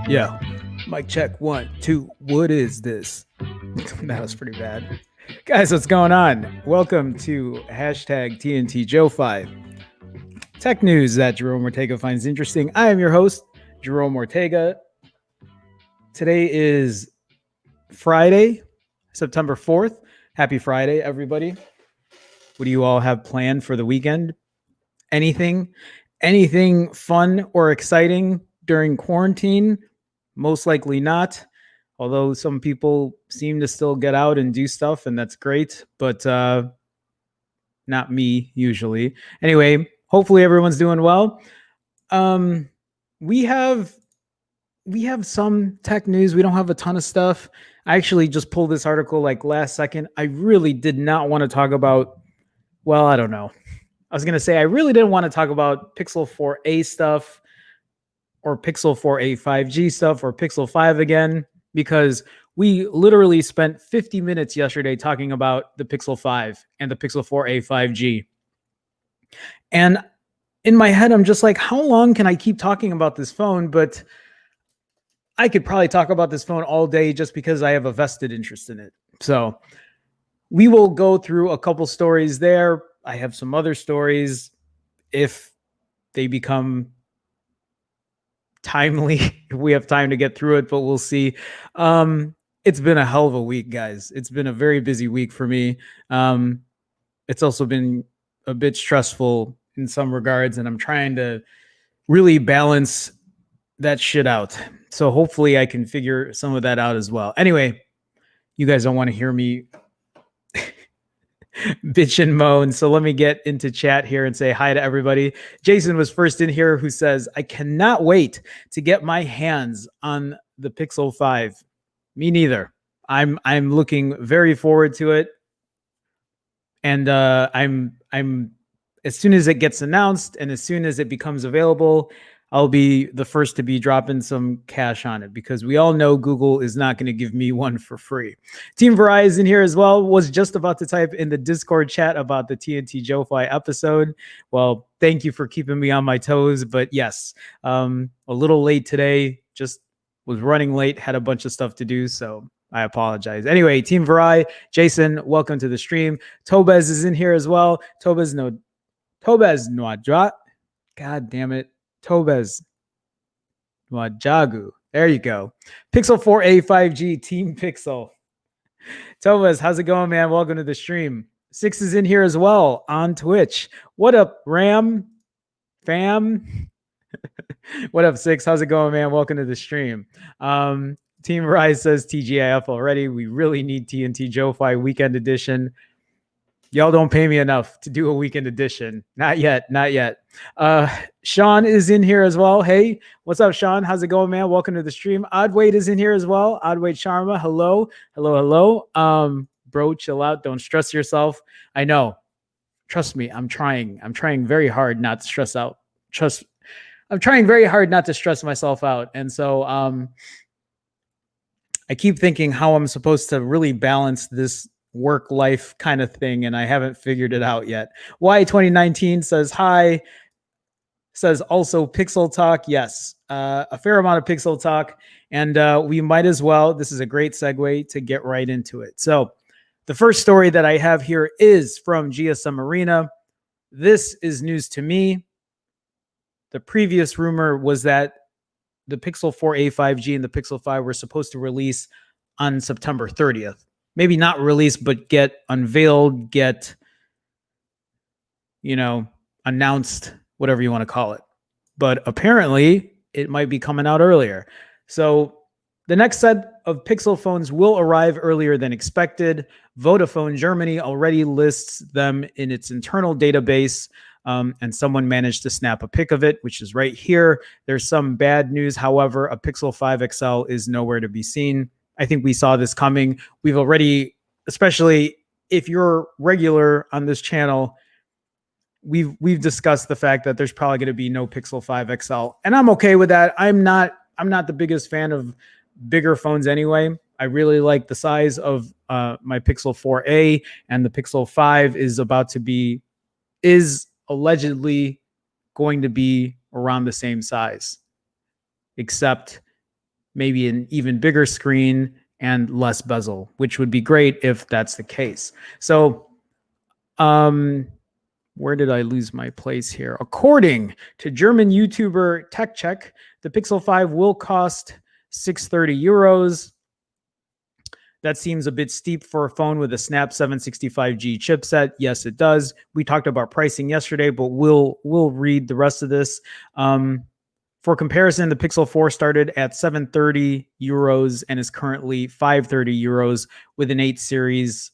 Yo, mic check 1, 2. What is this? That was pretty bad. Guys, what's going on? Welcome to hashtag TNT Joe 5. Tech news that Jerome Ortega finds interesting. I am your host, Jerome Ortega. Today is Friday, September 4th. Happy Friday, everybody. What do you all have planned for the weekend? Anything fun or exciting during quarantine? Most likely not, although some people seem to still get out and do stuff, and that's great, but not me usually. Anyway, hopefully everyone's doing well. We have some tech news. We don't have a ton of stuff. I actually just pulled this article like last second. I really did not want to talk about, well, I don't know. I was going to say I really didn't want to talk about Pixel 4a stuff or Pixel 4a 5G stuff or Pixel 5 again, because we literally spent 50 minutes yesterday talking about the Pixel 5 and the Pixel 4a 5G. And in my head, I'm just like, how long can I keep talking about this phone? But I could probably talk about this phone all day just because I have a vested interest in it. So we will go through a couple stories there. I have some other stories if they become timely, if we have time to get through it, but we'll see. It's been a hell of a week, guys. It's been a very busy week for me. It's also been a bit stressful in some regards, and I'm trying to really balance that shit out. So hopefully I can figure some of that out as well. Anyway, you guys don't want to hear me bitch and moan. So let me get into chat here and say hi to everybody. Jason was first in here, who says, I cannot wait to get my hands on the Pixel 5. Me neither. I'm looking very forward to it. And I'm as soon as it gets announced and as soon as it becomes available, I'll be the first to be dropping some cash on it, because we all know Google is not going to give me one for free. Team Verizon here as well. Was just about to type in the Discord chat about the TNT Joe Fi episode. Well, thank you for keeping me on my toes. But yes, a little late today. Just was running late, had a bunch of stuff to do. So I apologize. Anyway, Team Verizon, Jason, welcome to the stream. Tobez is in here as well. Tobez Noadra. God damn it. Tobez Wajagu. There you go. Pixel 4a 5G Team Pixel. Tobez, how's it going, man? Welcome to the stream. Six is in here as well on Twitch. What up, Ram? Fam? What up, Six? How's it going, man? Welcome to the stream. Team Rise says TGIF already. We really need TNT Joe Fi Weekend Edition. Y'all don't pay me enough to do a weekend edition. Not yet. Not yet. Sean is in here as well. Hey, what's up, Sean? How's it going, man? Welcome to the stream. Oddweight is in here as well. Oddweight Sharma. Hello. Hello. Bro, chill out. Don't stress yourself. I know. Trust me. I'm trying very hard not to stress out. I'm trying very hard not to stress myself out. And so I keep thinking how I'm supposed to really balance this work life kind of thing, and I haven't figured it out yet. Why 2019 says hi, says also Pixel Talk. Yes, a fair amount of Pixel Talk, and we might as well. This is a great segue to get right into it. So the first story that I have here is from GSM Arena. This is news to me. The previous rumor was that the Pixel 4a 5G and the Pixel 5 were supposed to release on September 30th. Maybe not release, but get unveiled, get, announced, whatever you want to call it. But apparently, it might be coming out earlier. So the next set of Pixel phones will arrive earlier than expected. Vodafone Germany already lists them in its internal database, and someone managed to snap a pic of it, which is right here. There's some bad news. However, a Pixel 5 XL is nowhere to be seen. I think we saw this coming. We've already, especially if you're regular on this channel, we've discussed the fact that there's probably going to be no Pixel 5 XL, and I'm okay with that. I'm not the biggest fan of bigger phones anyway. I really like the size of my Pixel 4a, and the Pixel 5 is allegedly going to be around the same size, except maybe an even bigger screen and less bezel, which would be great if that's the case. So, where did I lose my place here? According to German YouTuber TechCheck, the Pixel 5 will cost 630 euros. That seems a bit steep for a phone with a Snap 765G chipset. Yes, it does. We talked about pricing yesterday, but we'll read the rest of this. For comparison, the Pixel 4 started at 730 euros and is currently 530 euros with an 8 series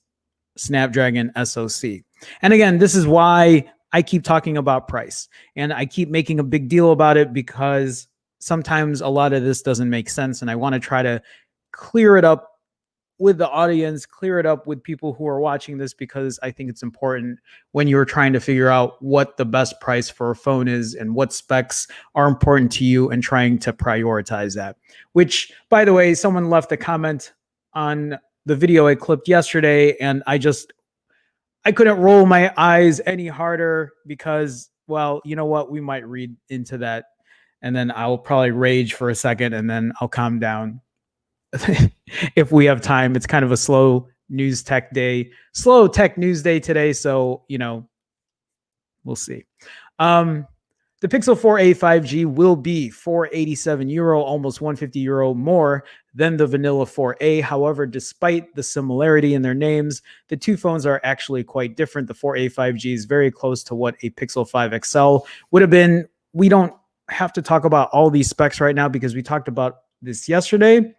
Snapdragon SoC. And again, this is why I keep talking about price, and I keep making a big deal about it, because sometimes a lot of this doesn't make sense, and I want to try to clear it up with the audience, clear it up with people who are watching this, because I think it's important when you're trying to figure out what the best price for a phone is and what specs are important to you, and trying to prioritize that. Which, by the way, someone left a comment on the video I clipped yesterday, and I couldn't roll my eyes any harder, because, well, you know what? We might read into that, and then I'll probably rage for a second, and then I'll calm down. If we have time. It's kind of a slow tech news day today, so we'll see. The Pixel 4a 5G will be 487 euro, almost 150 euro more than the vanilla 4a. However, despite the similarity in their names, the two phones are actually quite different. The 4a 5G is very close to what a Pixel 5 XL would have been. We don't have to talk about all these specs right now, because we talked about this yesterday.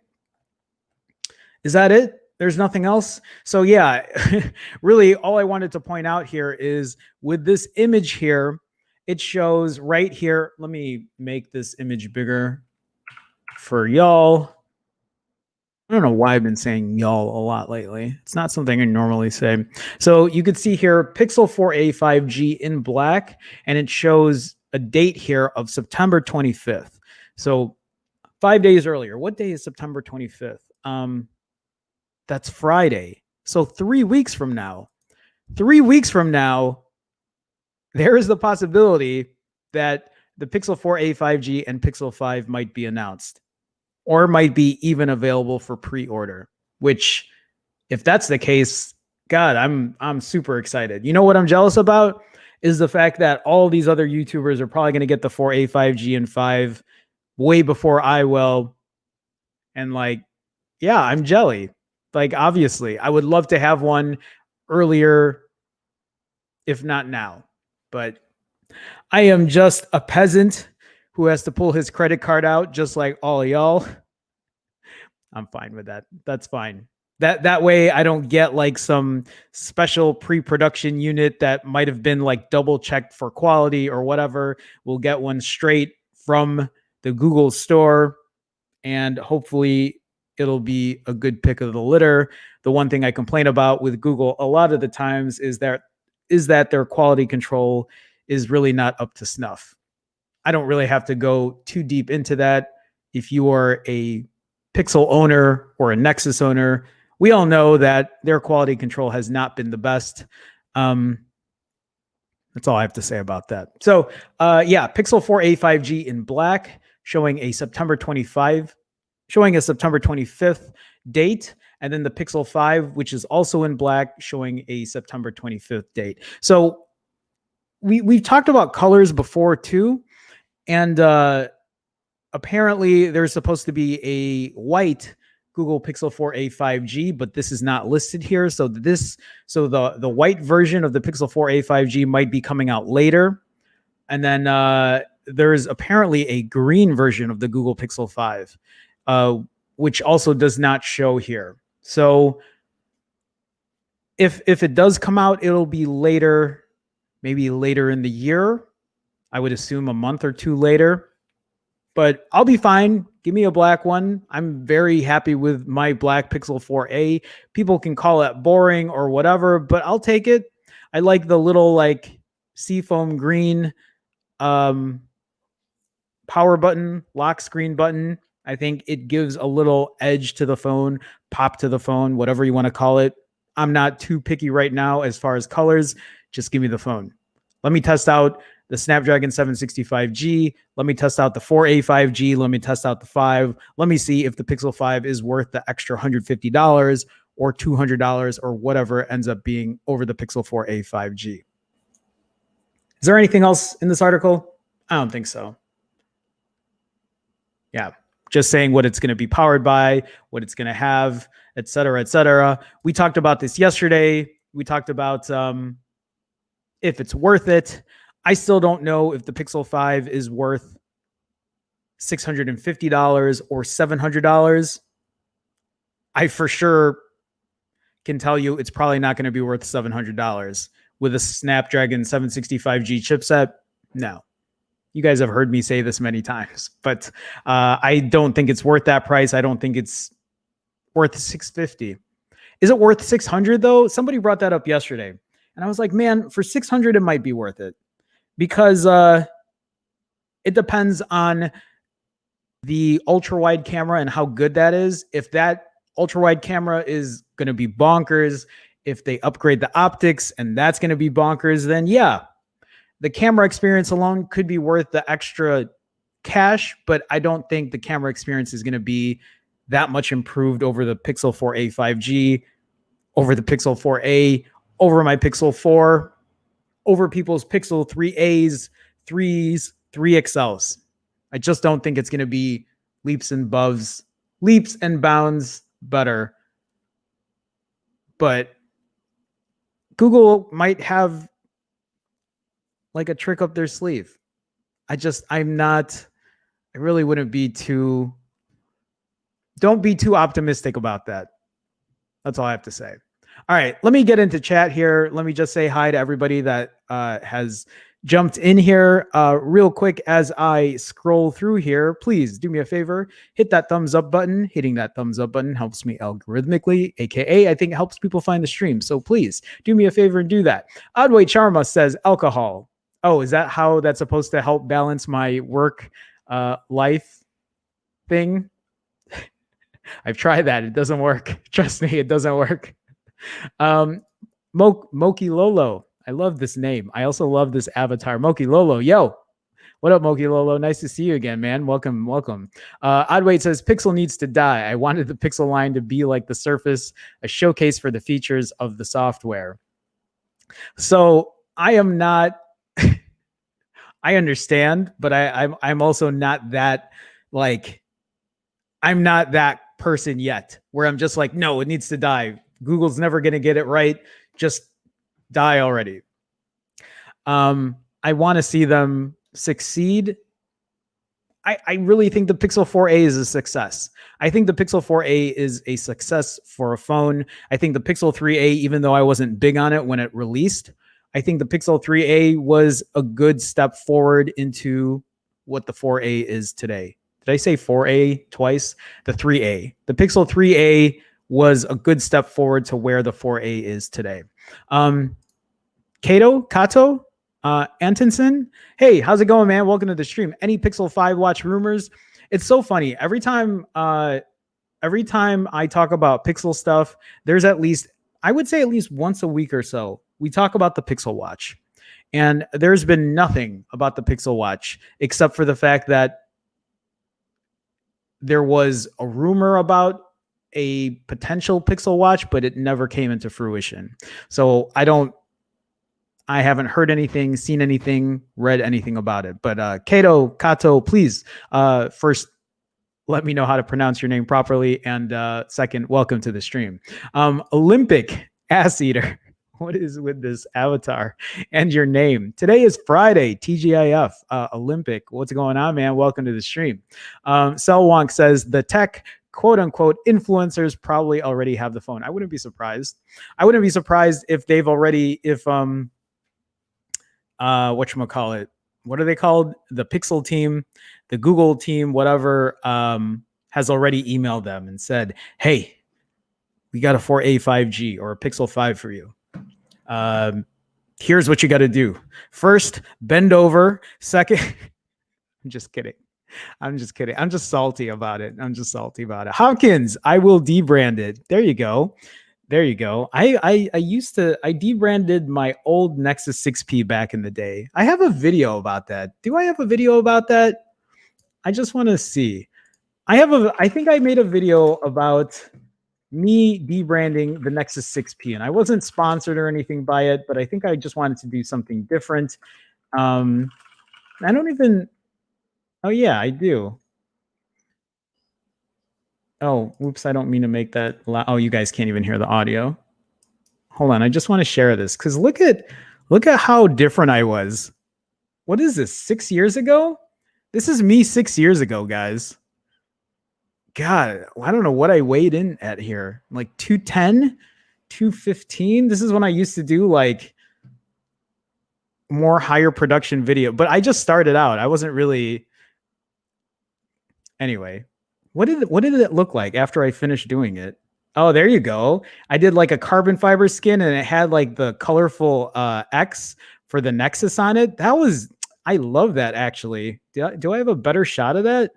Is that it? There's nothing else? So yeah, really all I wanted to point out here is with this image here, it shows right here. Let me make this image bigger for y'all. I don't know why I've been saying y'all a lot lately. It's not something I normally say. So you could see here Pixel 4a 5G in black, and it shows a date here of September 25th. So 5 days earlier. What day is September 25th? That's Friday. So 3 weeks from now, there is the possibility that the Pixel 4a 5G and Pixel 5 might be announced, or might be even available for pre-order, which, if that's the case, God, I'm super excited. You know what I'm jealous about is the fact that all these other YouTubers are probably going to get the 4a 5G and 5 way before I will. And yeah, I'm jelly. Obviously, I would love to have one earlier, if not now. But I am just a peasant who has to pull his credit card out, just like all y'all. I'm fine with that. That's fine. That way I don't get like some special pre-production unit that might have been like double checked for quality or whatever. We'll get one straight from the Google store, and hopefully it'll be a good pick of the litter. The one thing I complain about with Google a lot of the times is that their quality control is really not up to snuff. I don't really have to go too deep into that. If you are a Pixel owner or a Nexus owner, we all know that their quality control has not been the best. That's all I have to say about that. So, yeah, Pixel 4a 5G in black, showing a September 25, showing a September 25th date, and then the Pixel 5, which is also in black, showing a September 25th date. So, we've talked about colors before too, and apparently there's supposed to be a white Google Pixel 4a 5G, but this is not listed here. So the white version of the Pixel 4a 5G might be coming out later. And then there's apparently a green version of the Google Pixel 5, which also does not show here. So if it does come out, it'll be later, maybe later in the year. I would assume a month or two later. But I'll be fine. Give me a black one. I'm very happy with my black Pixel 4a. People can call it boring or whatever, but I'll take it. I like the little like seafoam green power button, lock screen button. I think it gives a little edge to the phone, pop to the phone, whatever you want to call it. I'm not too picky right now as far as colors. Just give me the phone. Let me test out the Snapdragon 765G. Let me test out the 4a 5G. Let me test out the 5. Let me see if the Pixel 5 is worth the extra $150 or $200 or whatever it ends up being over the Pixel 4a 5G. Is there anything else in this article? I don't think so. Yeah, just saying what it's going to be powered by, what it's going to have, et cetera, et cetera. We talked about this yesterday. We talked about if it's worth it. I still don't know if the Pixel 5 is worth $650 or $700. I for sure can tell you it's probably not going to be worth $700 with a Snapdragon 765G chipset. No. You guys have heard me say this many times, but I don't think it's worth that price. I don't think it's worth $650. Is it worth $600 though? Somebody brought that up yesterday. And I was like, man, for $600, it might be worth it. Because it depends on the ultra wide camera and how good that is. If that ultra wide camera is going to be bonkers, if they upgrade the optics and that's going to be bonkers, then yeah, the camera experience alone could be worth the extra cash. But I don't think the camera experience is going to be that much improved over the Pixel 4a 5G, over the Pixel 4a, over my Pixel 4. Over people's Pixel 3As, 3s, 3XLs. I just don't think it's going to be leaps and bounds better. But Google might have like a trick up their sleeve. I really wouldn't be don't be too optimistic about that. That's all I have to say. All right, let me get into chat here. Let me just say hi to everybody that has jumped in here real quick as I scroll through here. Please do me a favor, hit that thumbs up button. Hitting that thumbs up button helps me algorithmically, aka I think it helps people find the stream. So please do me a favor and do that. Adway Charma says alcohol. Oh, is that how that's supposed to help balance my work life thing? I've tried that. It doesn't work. Trust me, it doesn't work. Moki Lolo. I love this name. I also love this avatar. Moki Lolo. Yo, what up, Moki Lolo? Nice to see you again, man. Welcome. Oddweight says Pixel needs to die. I wanted the Pixel line to be like the Surface, a showcase for the features of the software. So I am not. I understand, but I'm also not that like. I'm not that person yet where I'm just like, no, it needs to die. Google's never going to get it right. Just die already. I want to see them succeed. I really think the Pixel 4a is a success. I think the Pixel 4a is a success for a phone. I think the Pixel 3a, even though I wasn't big on it when it released, I think the Pixel 3a was a good step forward into what the 4a is today. Did I say 4a twice? The 3a. The Pixel 3a was a good step forward to where the 4a is today. Kato, Antonson. Hey, how's it going, man? Welcome to the stream. Any Pixel 5 watch rumors? It's so funny. Every time I talk about Pixel stuff, there's at least, I would say at least once a week or so, we talk about the Pixel Watch. And there's been nothing about the Pixel Watch except for the fact that there was a rumor about a potential Pixel Watch, but it never came into fruition. So I haven't heard anything, seen anything, read anything about it. But Kato, please, first, let me know how to pronounce your name properly. And second, welcome to the stream. Olympic Ass Eater. What is with this avatar and your name? Today is Friday, TGIF, Olympic. What's going on, man? Welcome to the stream. Selwonk says the tech quote unquote influencers probably already have the phone. I wouldn't be surprised. I wouldn't be surprised if they've already, whatchamacallit, what are they called? The Pixel team, the Google team, whatever, has already emailed them and said, hey, we got a 4a 5G or a Pixel 5 for you. Here's what you got to do. First, bend over. Second, I'm just kidding. I'm just salty about it. Hopkins, I will debrand it. There you go. I debranded my old Nexus 6P back in the day. I have a video about that. Do I have a video about that? I just want to see. I think I made a video about me debranding the Nexus 6P, and I wasn't sponsored or anything by it, but I think I just wanted to do something different. I don't even, oh yeah, I do. Oh, whoops, I don't mean to make that loud. Oh, you guys can't even hear the audio. Hold on, I just want to share this because look at how different I was. What is this, 6 years ago? This is me 6 years ago, guys. God, I don't know what I weighed in at here. Like 210, 215. This is when I used to do like more higher production video, but I just started out. I wasn't really. Anyway, what did it look like after I finished doing it? Oh, there you go. I did like a carbon fiber skin and it had like the colorful X for the Nexus on it. I love that actually. Do I have a better shot of that?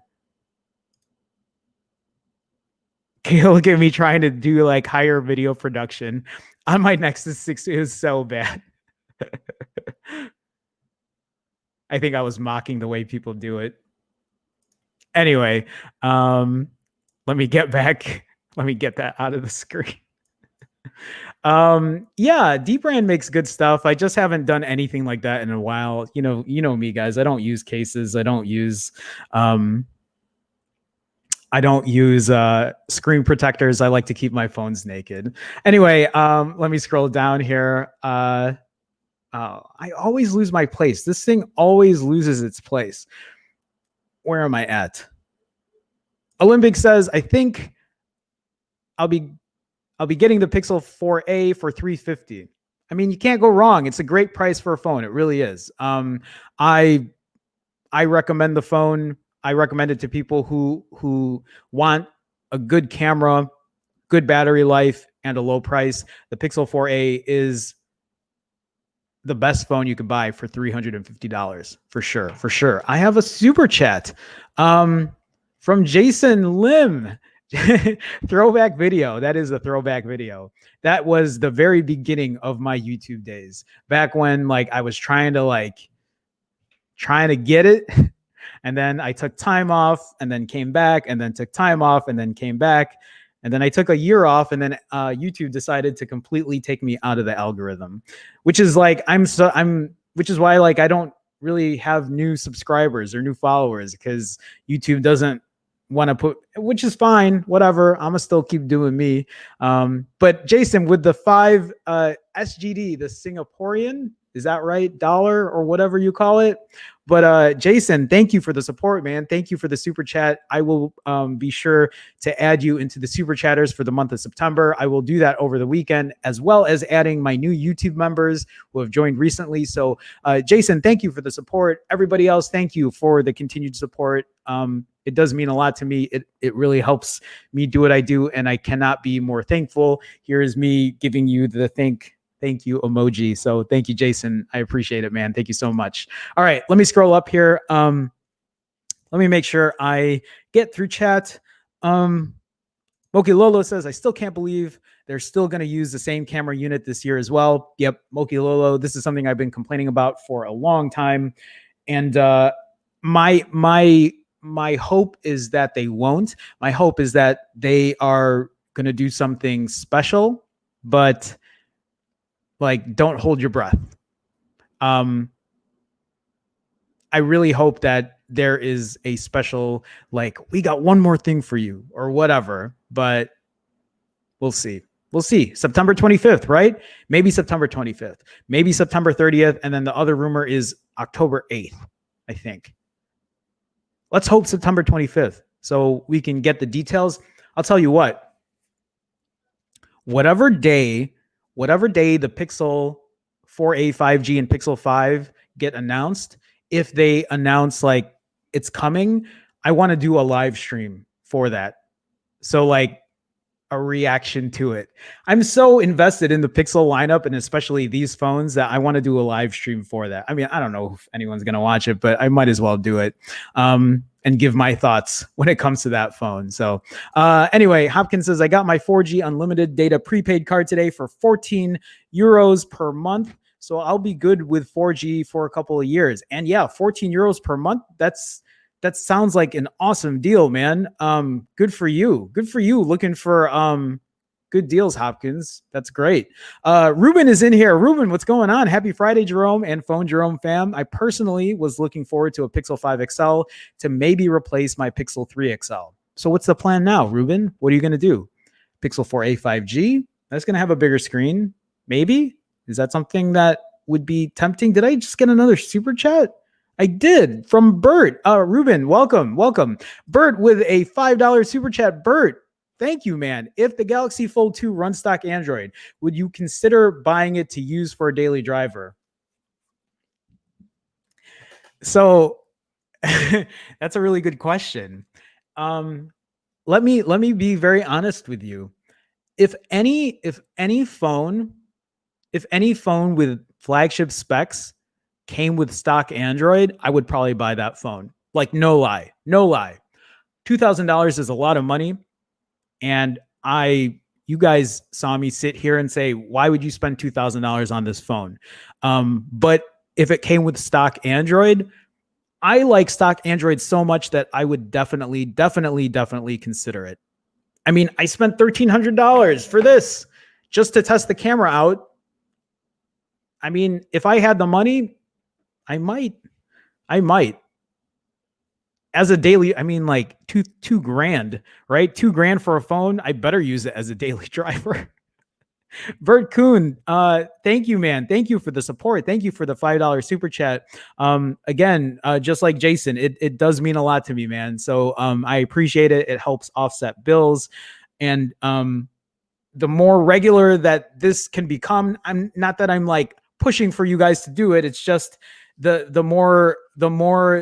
Okay, look at me trying to do like higher video production on my Nexus 6. It was so bad. I think I was mocking the way people do it. Anyway, let me get that out of the screen. Yeah, Dbrand makes good stuff. I just haven't done anything like that in a while. You know me, guys. I don't use cases. I don't use screen protectors. I like to keep my phones naked. Anyway, let me scroll down here. I always lose my place. This thing always loses its place. Where am I at? Olympic says, I think I'll be getting the Pixel 4a for $350. I mean, you can't go wrong. It's a great price for a phone. It really is. I recommend the phone. I recommend it to people who want a good camera, good battery life, and a low price. The Pixel 4a is the best phone you could buy for $350 for sure. I have a super chat from Jason Lim. Throwback video. That is a throwback video. That was the very beginning of my YouTube days. Back when like I was trying to get it. And then I took time off and then came back and then took time off and then came back. And then I took a year off and then YouTube decided to completely take me out of the algorithm, which is like, which is why like I don't really have new subscribers or new followers because YouTube doesn't want to put, which is fine, whatever. I'm gonna still keep doing me. But Jason, with the 5 SGD, the Singaporean, is that right? Dollar or whatever you call it. But Jason, thank you for the support, man. Thank you for the super chat. I will be sure to add you into the super chatters for the month of September. I will do that over the weekend, as well as adding my new YouTube members who have joined recently. So Jason, thank you for the support. Everybody else, thank you for the continued support. It does mean a lot to me. It really helps me do what I do, and I cannot be more thankful. Here is me giving you the thank you emoji. So thank you, Jason. I appreciate it, man. Thank you so much. All right, let me scroll up here. Let me make sure I get through chat. Moki Lolo says, I still can't believe they're still going to use the same camera unit this year as well. Yep, Moki Lolo, this is something I've been complaining about for a long time. And my hope is that they won't. My hope is that they are going to do something special, but like, don't hold your breath. I really hope that there is a special, like, we got one more thing for you or whatever, but we'll see. We'll see. September 25th, right? Maybe September 25th, maybe September 30th. And then the other rumor is October 8th, I think. Let's hope September 25th so we can get the details. I'll tell you what, whatever day the Pixel 4a 5G and Pixel 5 get announced, if they announce like it's coming, I want to do a live stream for that. So like a reaction to it. I'm so invested in the Pixel lineup and especially these phones that I want to do a live stream for that. I mean, I don't know if anyone's going to watch it, but I might as well do it and give my thoughts when it comes to that phone. So anyway, Hopkins says, I got my 4G unlimited data prepaid card today for 14 euros per month. So I'll be good with 4G for a couple of years. And yeah, 14 euros per month. That sounds like an awesome deal, man. Good for you. Good for you. Looking for good deals, Hopkins. That's great. Ruben is in here. Ruben, what's going on? Happy Friday, Jerome and Phone Jerome fam. I personally was looking forward to a Pixel 5 XL to maybe replace my Pixel 3 XL. So what's the plan now, Ruben? What are you going to do? Pixel 4a 5G? That's going to have a bigger screen. Maybe? Is that something that would be tempting? Did I just get another super chat? I did, from Bert. Ruben, welcome. Bert with a $5 super chat. Bert, thank you, man. If the Galaxy Fold 2 runs stock Android, would you consider buying it to use for a daily driver? So that's a really good question. Let me be very honest with you. If any phone with flagship specs came with stock Android, I would probably buy that phone. Like, no lie. $2,000 is a lot of money. And you guys saw me sit here and say, why would you spend $2,000 on this phone? But if it came with stock Android, I like stock Android so much that I would definitely consider it. I mean, I spent $1,300 for this just to test the camera out. I mean, if I had the money, I might. As a daily, I mean, like two grand, right? $2,000 for a phone. I better use it as a daily driver. Bert Kuhn, thank you, man. Thank you for the support. Thank you for the $5 super chat. Again, just like Jason, it does mean a lot to me, man. So I appreciate it. It helps offset bills. And the more regular that this can become, I'm not that I'm like pushing for you guys to do it. It's just the more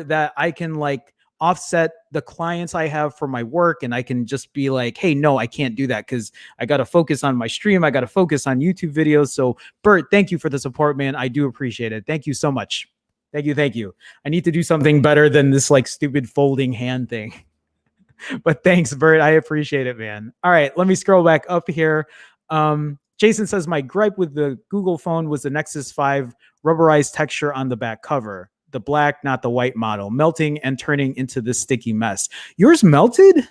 that I can like offset the clients I have for my work, and I can just be like, hey, no, I can't do that because I got to focus on my stream. I got to focus on YouTube videos. So Bert, thank you for the support, man. I do appreciate it. Thank you so much. Thank you. I need to do something better than this like stupid folding hand thing. But thanks, Bert. I appreciate it, man. All right, let me scroll back up here. Jason says, my gripe with the Google phone was the Nexus 5 rubberized texture on the back cover. The black, not the white model, melting and turning into this sticky mess. Yours melted?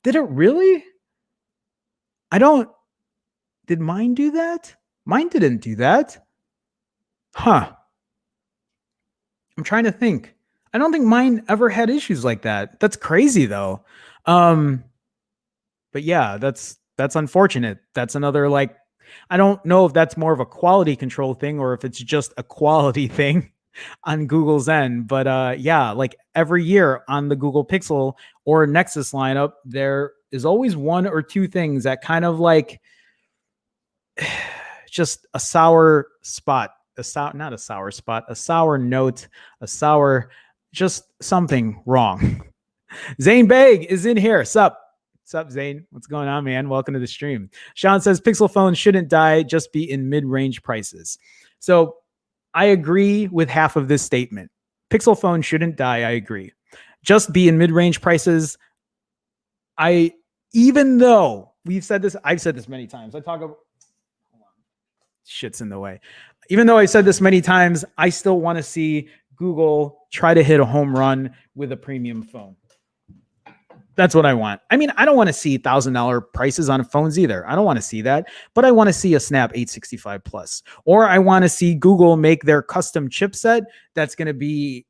Did it really? Did mine do that? Mine didn't do that. Huh. I'm trying to think. I don't think mine ever had issues like that. That's crazy though. But yeah, that's unfortunate. That's another, like, I don't know if that's more of a quality control thing or if it's just a quality thing. on Google's end. But yeah, like every year on the Google Pixel or Nexus lineup, there is always one or two things that kind of like just a sour spot, not a sour spot, a sour note, a sour, just something wrong. Zane Bag is in here. Sup? Sup, Zane? What's going on, man? Welcome to the stream. Sean says Pixel phones shouldn't die, just be in mid-range prices. So I agree with half of this statement. Pixel phone shouldn't die. I agree. Just be in mid-range prices. Even though we've said this, I've said this many times. I talk about shit's in the way. Even though I said this many times, I still want to see Google try to hit a home run with a premium phone. That's what I want. I mean, I don't want to see $1,000 prices on phones either. I don't want to see that, but I want to see a Snap 865 Plus, or I want to see Google make their custom chipset that's going to be,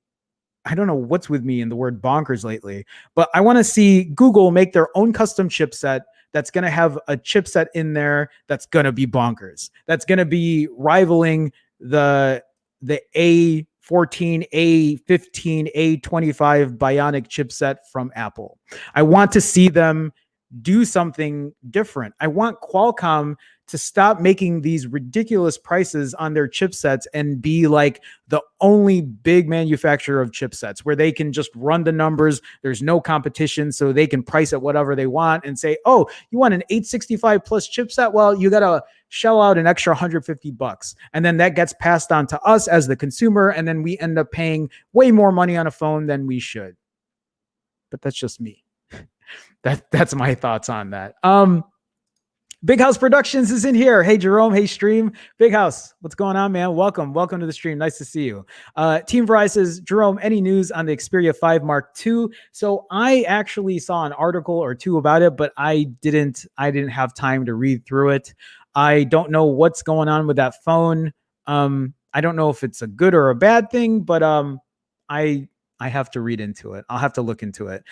I don't know what's with me in the word bonkers lately, but I want to see Google make their own custom chipset that's going to have a chipset in there that's going to be bonkers. That's going to be rivaling the A14, A15, A25 Bionic chipset from Apple. I want to see them do something different. I want Qualcomm to stop making these ridiculous prices on their chipsets and be like the only big manufacturer of chipsets where they can just run the numbers. There's no competition, so they can price it whatever they want and say, oh, you want an 865 plus chipset? Well, you got to shell out an extra $150. And then that gets passed on to us as the consumer. And then we end up paying way more money on a phone than we should. But that's just me. That's my thoughts on that. Big House Productions is in here. Hey, Jerome. Hey, stream. Big House, what's going on, man? Welcome to the stream. Nice to see you. Team Verizon says, Jerome, any news on the Xperia 5 Mark II? So I actually saw an article or two about it, but I didn't have time to read through it. I don't know what's going on with that phone. I don't know if it's a good or a bad thing, but I have to read into it. I'll have to look into it.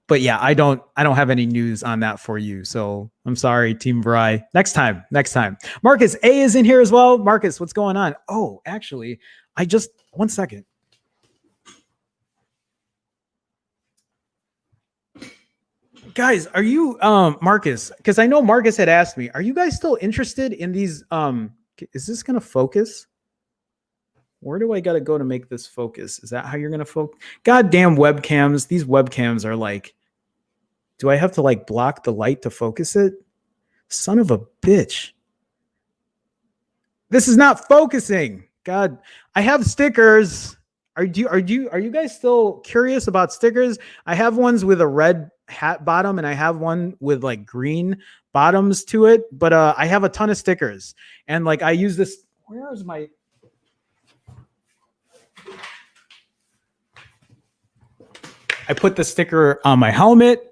But yeah, I don't have any news on that for you. So I'm sorry, Team Verizon. Next time. Marcus A is in here as well. Marcus, what's going on? Oh, actually, one second. Guys, are you Marcus? Because I know Marcus had asked me, are you guys still interested in these? Is this gonna focus? Where do I gotta go to make this focus? Is that how you're gonna focus? Goddamn webcams. These webcams are like, do I have to like block the light to focus it? Son of a bitch. This is not focusing. God, I have stickers. Are you guys still curious about stickers? I have ones with a red hat bottom and I have one with like green bottoms to it, but I have a ton of stickers. And like I use this, where is my I put the sticker on my helmet.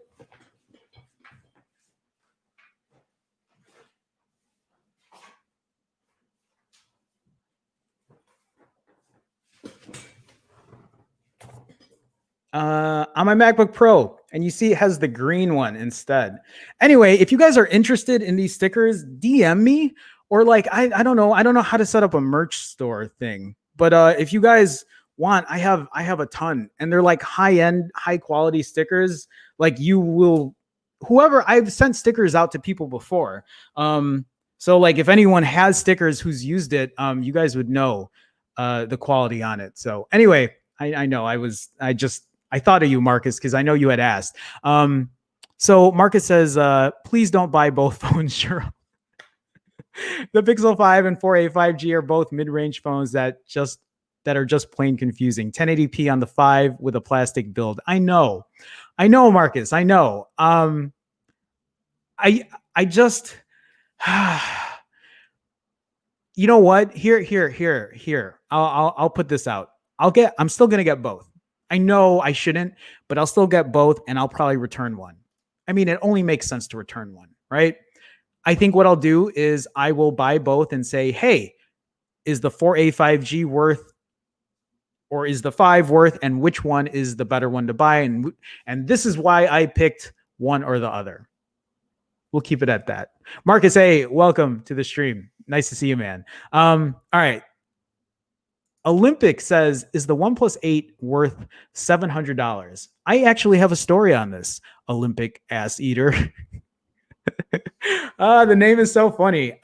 On my MacBook Pro, and you see it has the green one instead. Anyway, if you guys are interested in these stickers, DM me, or like I don't know how to set up a merch store thing. But if you guys want, I have a ton, and they're like high-end, high-quality stickers. Like whoever I've sent stickers out to people before. So like if anyone has stickers who's used it, you guys would know the quality on it. So anyway, I know I thought of you, Marcus, because I know you had asked. So Marcus says, please don't buy both phones, Jerome. The Pixel 5 and 4a 5G are both mid-range phones that are just plain confusing. 1080p on the 5 with a plastic build. I know, Marcus. I know. I just, you know what? Here. I'll put this out. I'm still gonna get both. I know I shouldn't, but I'll still get both, and I'll probably return one. I mean, it only makes sense to return one, right? I think what I'll do is I will buy both and say, hey, is the 4a 5G worth, or is the 5 worth, and which one is the better one to buy? And this is why I picked one or the other. We'll keep it at that. Marcus A, welcome to the stream. Nice to see you, man. All right. Olympic says, is the OnePlus 8 worth $700? I actually have a story on this. Olympic ass eater. The name is so funny.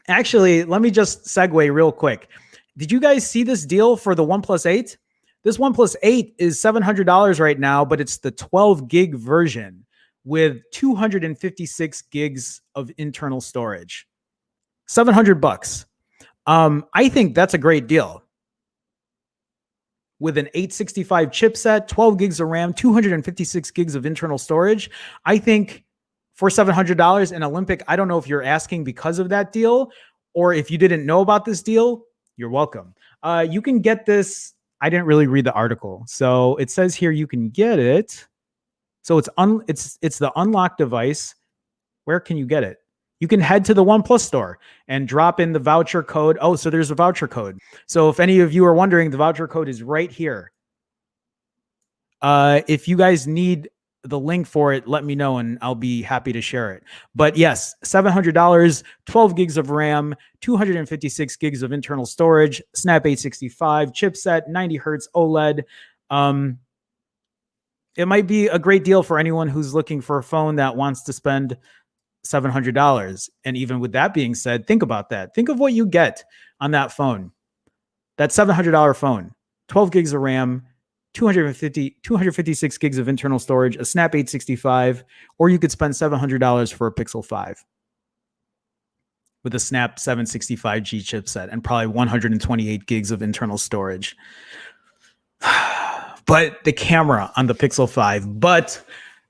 Actually, let me just segue real quick. Did you guys see this deal for the OnePlus 8? This OnePlus 8 is $700 right now, but it's the 12 gig version with 256 gigs of internal storage. $700. I think that's a great deal. With an 865 chipset, 12 gigs of RAM, 256 gigs of internal storage, I think for $700 in Olympic, I don't know if you're asking because of that deal or if you didn't know about this deal, you're welcome. You can get this. I didn't really read the article. So it says here you can get it. So it's the unlocked device. Where can you get it? You can head to the OnePlus store and drop in the voucher code. Oh, so there's a voucher code. So if any of you are wondering, the voucher code is right here. If you guys need the link for it, let me know and I'll be happy to share it. But yes, $700, 12 gigs of RAM, 256 gigs of internal storage, Snap 865 chipset, 90 hertz OLED. It might be a great deal for anyone who's looking for a phone that wants to spend $700. And even with that being said, think about that. Think of what you get on that phone. That $700 phone, 12 gigs of RAM, 256 gigs of internal storage, a Snap 865, or you could spend $700 for a Pixel 5 with a Snap 765G chipset and probably 128 gigs of internal storage. But the camera on the Pixel 5, but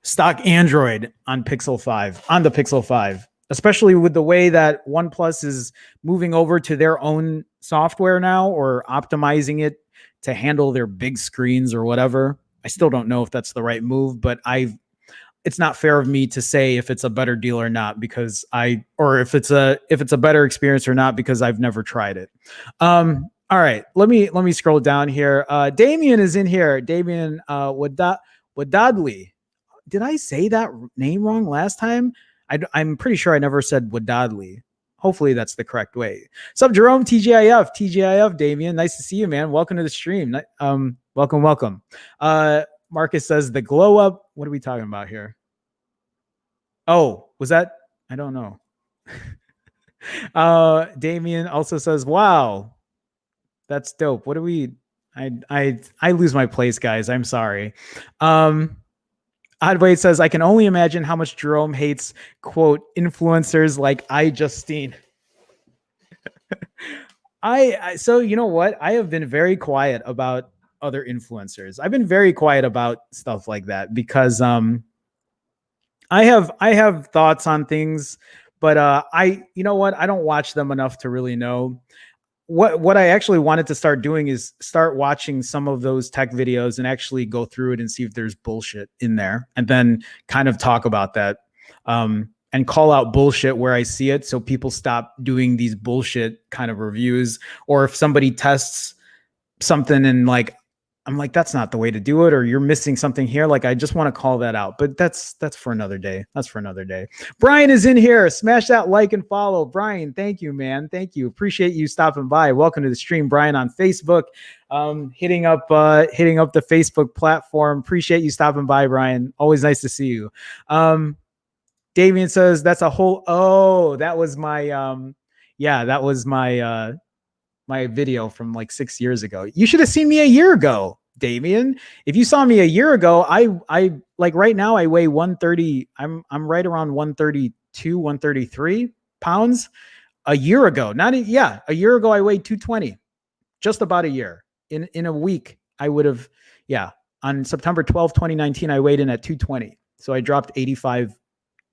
stock Android on Pixel 5, on the Pixel 5, especially with the way that OnePlus is moving over to their own software now or optimizing it to handle their big screens or whatever. I still don't know if that's the right move, but it's not fair of me to say if it's a better deal or not because if it's a better experience or not because I've never tried it. All right, let me scroll down here. Damien is in here. Damien Wadadli. Did I say that name wrong last time? I'm pretty sure I never said Wadadli. Hopefully that's the correct way. Sup, Jerome, TGIF, Damien. Nice to see you, man. Welcome to the stream. Welcome. Marcus says the glow up. What are we talking about here? Oh, was that? I don't know. Damien also says, wow, that's dope. What do we? I lose my place, guys. I'm sorry. Oddway says, I can only imagine how much Jerome hates, quote, influencers like iJustine. So you know what? I have been very quiet about other influencers. I've been very quiet about stuff like that because I have thoughts on things, but you know what? I don't watch them enough to really know. What I actually wanted to start doing is start watching some of those tech videos and actually go through it and see if there's bullshit in there and then kind of talk about that and call out bullshit where I see it so people stop doing these bullshit kind of reviews. Or if somebody tests something and I'm like, that's not the way to do it, or you're missing something here. Like, I just want to call that out, but that's for another day. That's for another day. Brian is in here. Smash that like and follow. Brian, thank you, man. Thank you. Appreciate you stopping by. Welcome to the stream, Brian, on Facebook. Hitting up the Facebook platform. Appreciate you stopping by, Brian. Always nice to see you. Damien says that's a whole, that was my, my video from like 6 years ago. You should have seen me a year ago, Damien. If you saw me a year ago, I like right now I weigh 130. I'm right around 132, 133 pounds. A year ago, a year ago I weighed 220. Just about a year. In a week, I would have, on September 12th, 2019, I weighed in at 220. So I dropped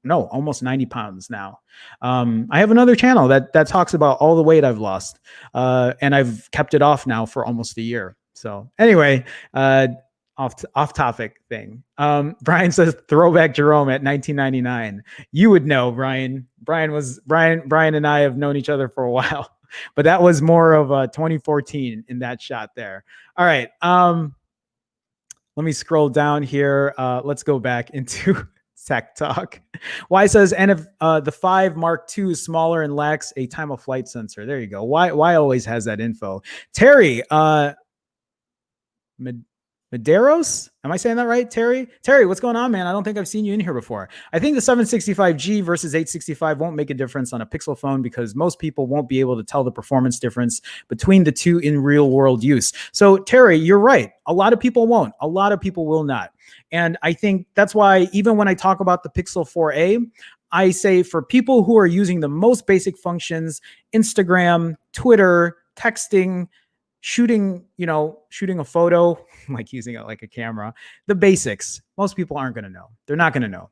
almost 90 pounds now. I have another channel that talks about all the weight I've lost. And I've kept it off now for almost a year. So anyway, off topic thing. Brian says throwback Jerome at 1999. You would know, Brian. Brian and I have known each other for a while, but that was more of 2014 in that shot there. All right. Let me scroll down here. Let's go back into Tech talk. Why says, and if the 5 Mark II is smaller and lacks a time of flight sensor. There you go. Why always has that info. Terry, Medeiros? Am I saying that right, Terry? Terry, what's going on, man? I don't think I've seen you in here before. I think the 765G versus 865 won't make a difference on a Pixel phone because most people won't be able to tell the performance difference between the two in real world use. So, Terry, you're right. A lot of people won't. A lot of people will not. And I think that's why even when I talk about the Pixel 4a, I say for people who are using the most basic functions, Instagram, Twitter, texting, shooting a photo, like using it like a camera, the basics, most people aren't going to know. They're not going to know.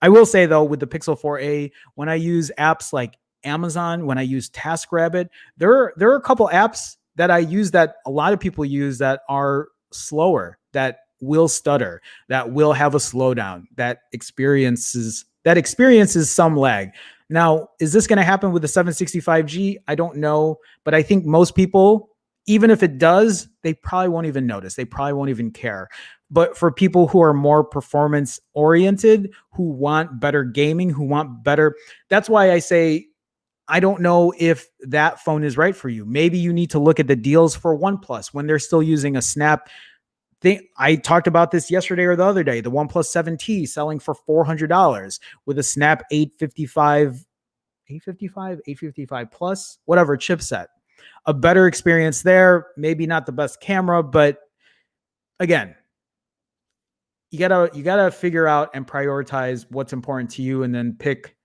I will say though, with the Pixel 4a, when I use apps like Amazon, when I use TaskRabbit, there are a couple apps that I use that a lot of people use that are slower, that will stutter, that will have a slowdown, that experiences some lag. Now, is this going to happen with the 765G? I don't know, but I think most people, even if it does, they probably won't even notice. They probably won't even care. But for people who are more performance oriented, who want better gaming, who want better, that's why I say, I don't know if that phone is right for you. Maybe you need to look at the deals for OnePlus when they're still using a Snap thing. I talked about this yesterday or the other day, the OnePlus 7T selling for $400 with a Snap 855 plus, whatever chipset. A better experience there, maybe not the best camera, but again, you gotta figure out and prioritize what's important to you and then pick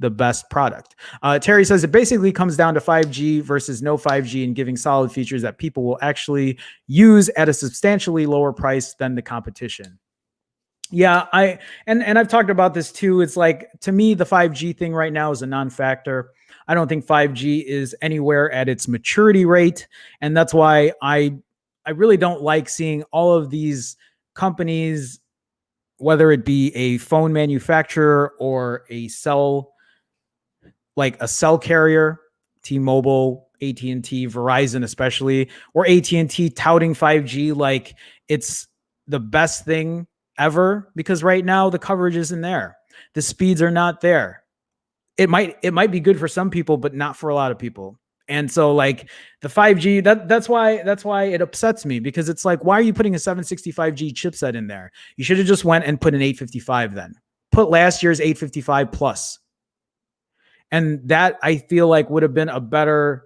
the best product. Terry says it basically comes down to 5G versus no 5G and giving solid features that people will actually use at a substantially lower price than the competition. Yeah, and I've talked about this too. It's like, to me, the 5G thing right now is a non-factor. I don't think 5G is anywhere at its maturity rate. And that's why I really don't like seeing all of these companies, whether it be a phone manufacturer or a cell carrier, T-Mobile, AT&T, Verizon especially, or AT&T touting 5G like it's the best thing ever, because right now the coverage isn't there. The speeds are not there. It might be good for some people, but not for a lot of people. And so like the 5G, that's why it upsets me, because it's like, why are you putting a 765G chipset in there? You should have just went and put an 855 then. Put last year's 855 plus. And that I feel like would have been a better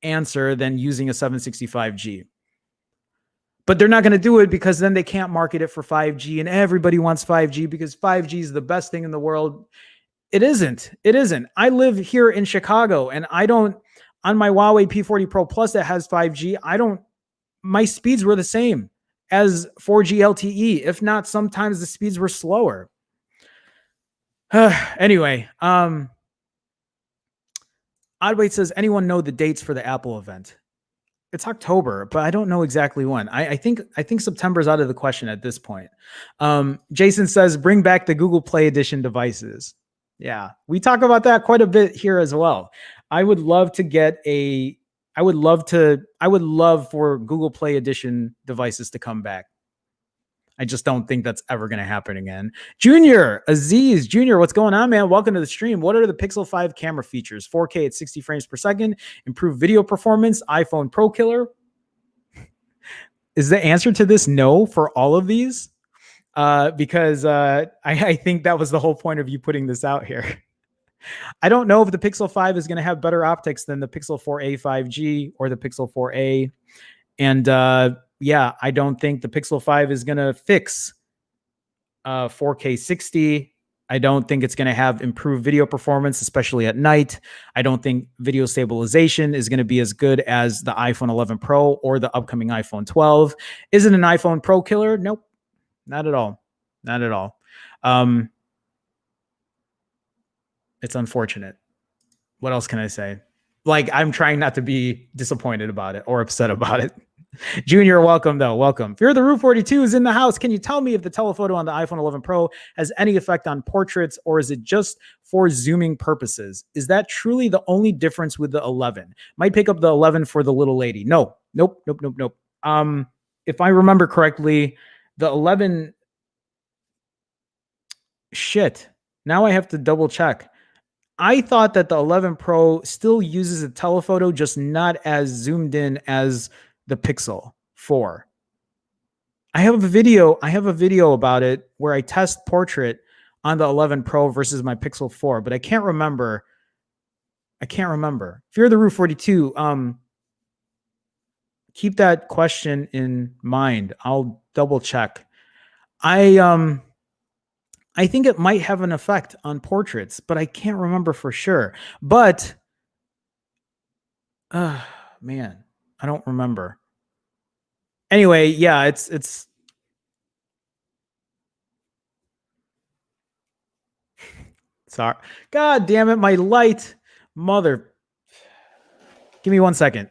answer than using a 765G. But they're not going to do it because then they can't market it for 5G and everybody wants 5G because 5G is the best thing in the world. It isn't. It isn't. I live here in Chicago and on my Huawei P40 Pro Plus that has 5G, my speeds were the same as 4G LTE. If not, sometimes the speeds were slower. Anyway, Oddweight says, anyone know the dates for the Apple event? It's October, but I don't know exactly when. I think September's out of the question at this point. Jason says, bring back the Google Play Edition devices. Yeah, we talk about that quite a bit here as well. I would love for Google Play Edition devices to come back. I just don't think that's ever going to happen again. Junior, Aziz, Junior, what's going on, man? Welcome to the stream. What are the Pixel 5 camera features? 4K at 60 frames per second, improved video performance, iPhone Pro Killer. Is the answer to this no for all of these? Because I think that was the whole point of you putting this out here. I don't know if the Pixel 5 is going to have better optics than the Pixel 4a 5G or the Pixel 4a. And yeah, I don't think the Pixel 5 is going to fix 4K 60. I don't think it's going to have improved video performance, especially at night. I don't think video stabilization is going to be as good as the iPhone 11 Pro or the upcoming iPhone 12. Is it an iPhone Pro killer? Nope, not at all. Not at all. It's unfortunate. What else can I say? Like, I'm trying not to be disappointed about it or upset about it. Junior, welcome though. Welcome. Fear the Root 42 is in the house. Can you tell me if the telephoto on the iPhone 11 Pro has any effect on portraits, or is it just for zooming purposes? Is that truly the only difference with the 11? Might pick up the 11 for the little lady. No, nope. If I remember correctly, the 11, Shit. Now I have to double check. I thought that the 11 Pro still uses a telephoto, just not as zoomed in as the Pixel 4. I have a video. I have a video about it where I test portrait on the 11 Pro versus my Pixel 4, but I can't remember. I can't remember. Fear the Roof 42. Keep that question in mind. I'll double check. I I think it might have an effect on portraits, but I can't remember for sure. But man, I don't remember. Anyway, yeah, it's sorry. God damn it, my light. Mother. Give me 1 second.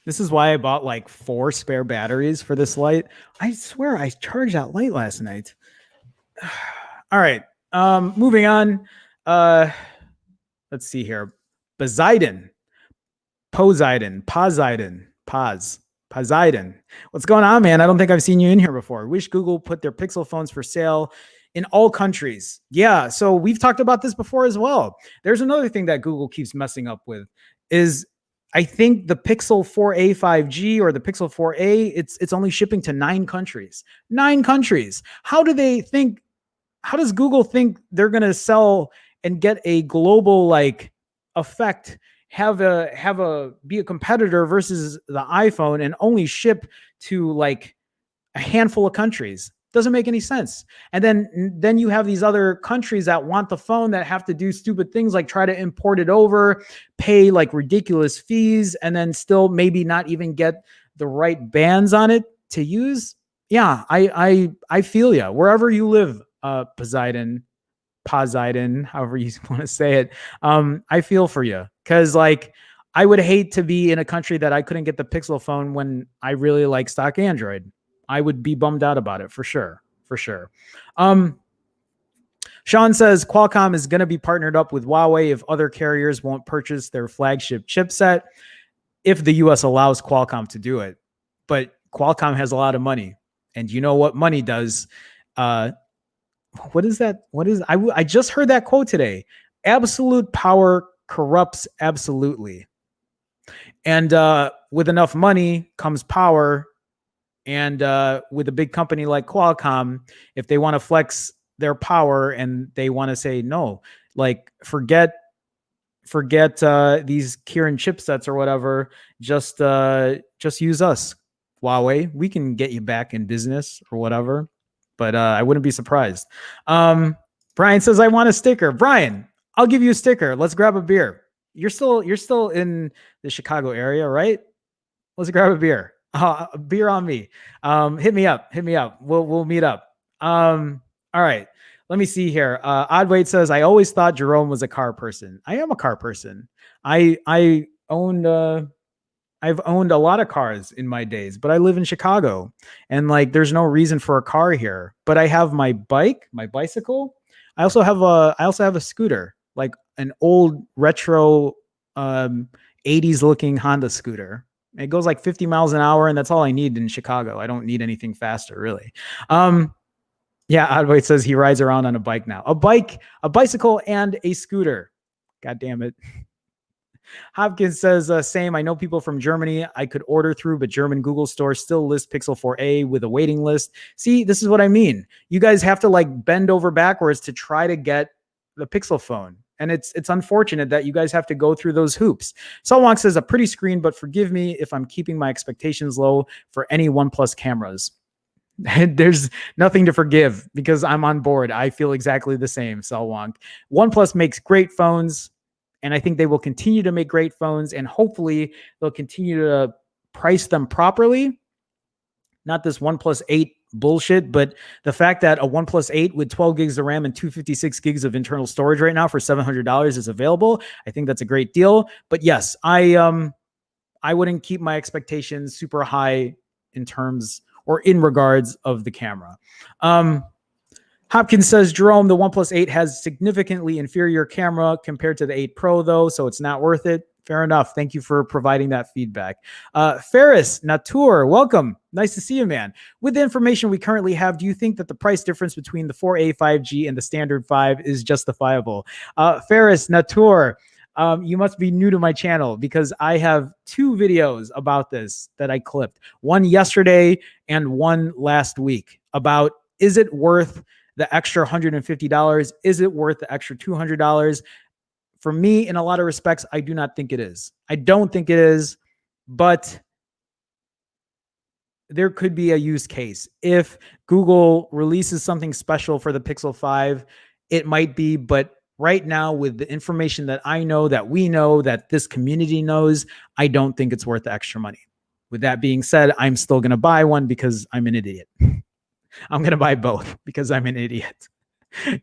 This is why I bought like 4 spare batteries for this light. I swear I charged that light last night. All right. Moving on. Let's see here. Poseidon. Poseidon. What's going on, man? I don't think I've seen you in here before. Wish Google put their Pixel phones for sale in all countries. Yeah, so we've talked about this before as well. There's another thing that Google keeps messing up with is I think the Pixel 4a 5G or the Pixel 4a, it's only shipping to 9 countries. 9 countries. How does Google think they're going to sell and get a global like effect, have a be a competitor versus the iPhone and only ship to like a handful of countries? Doesn't make any sense. And then you have these other countries that want the phone that have to do stupid things like try to import it over, pay like ridiculous fees, and then still maybe not even get the right bands on it to use. Yeah, I feel you. Wherever you live, Poseidon, however you want to say it. I feel for you because like I would hate to be in a country that I couldn't get the Pixel phone when I really like stock Android. I would be bummed out about it for sure. For sure. Sean says Qualcomm is going to be partnered up with Huawei if other carriers won't purchase their flagship chipset, if the US allows Qualcomm to do it. But Qualcomm has a lot of money. And you know what money does? What is that? I just heard that quote today. Absolute power corrupts absolutely. And with enough money comes power. And with a big company like Qualcomm, if they want to flex their power and they want to say no, like forget these Kirin chipsets or whatever, just use us, Huawei. We can get you back in business or whatever. But I wouldn't be surprised. Brian says, I want a sticker. Brian, I'll give you a sticker. Let's grab a beer. You're still in the Chicago area, right? Let's grab a beer. A beer on me. Hit me up. We'll meet up. All right. Let me see here. Oddweight says, I always thought Jerome was a car person. I am a car person. I owned I've owned a lot of cars in my days, but I live in Chicago and like there's no reason for a car here. But I have my bicycle. I also have a scooter, like an old retro 80s looking Honda scooter. It goes like 50 miles an hour, and that's all I need in Chicago. I don't need anything faster, really. Yeah, Oddweight says he rides around on a bike now. A bicycle, and a scooter. God damn it. Hopkins says, same. I know people from Germany I could order through, but German Google store still lists Pixel 4a with a waiting list. See, this is what I mean. You guys have to like bend over backwards to try to get the Pixel phone. And it's unfortunate that you guys have to go through those hoops. Salwonk says, a pretty screen, but forgive me if I'm keeping my expectations low for any OnePlus cameras. There's nothing to forgive because I'm on board. I feel exactly the same, Salwonk. OnePlus makes great phones, and I think they will continue to make great phones, and hopefully they'll continue to price them properly. Not this OnePlus 8 bullshit, but the fact that a OnePlus 8 with 12 gigs of RAM and 256 gigs of internal storage right now for $700 is available. I think that's a great deal. But yes, I wouldn't keep my expectations super high in terms or in regards of the camera. Hopkins says, Jerome, the OnePlus 8 has significantly inferior camera compared to the 8 Pro, though, so it's not worth it. Fair enough. Thank you for providing that feedback. Ferris Natur, welcome. Nice to see you, man. With the information we currently have, do you think that the price difference between the 4A 5G and the standard 5 is justifiable? Ferris Natur, you must be new to my channel because I have 2 videos about this that I clipped. One yesterday and one last week about, is it worth the extra $150? Is it worth the extra $200? For me, in a lot of respects, I do not think it is. I don't think it is, but there could be a use case. If Google releases something special for the Pixel 5, it might be, but right now, with the information that I know, that we know, that this community knows, I don't think it's worth the extra money. With that being said, I'm still going to buy one because I'm an idiot. I'm going to buy both because I'm an idiot.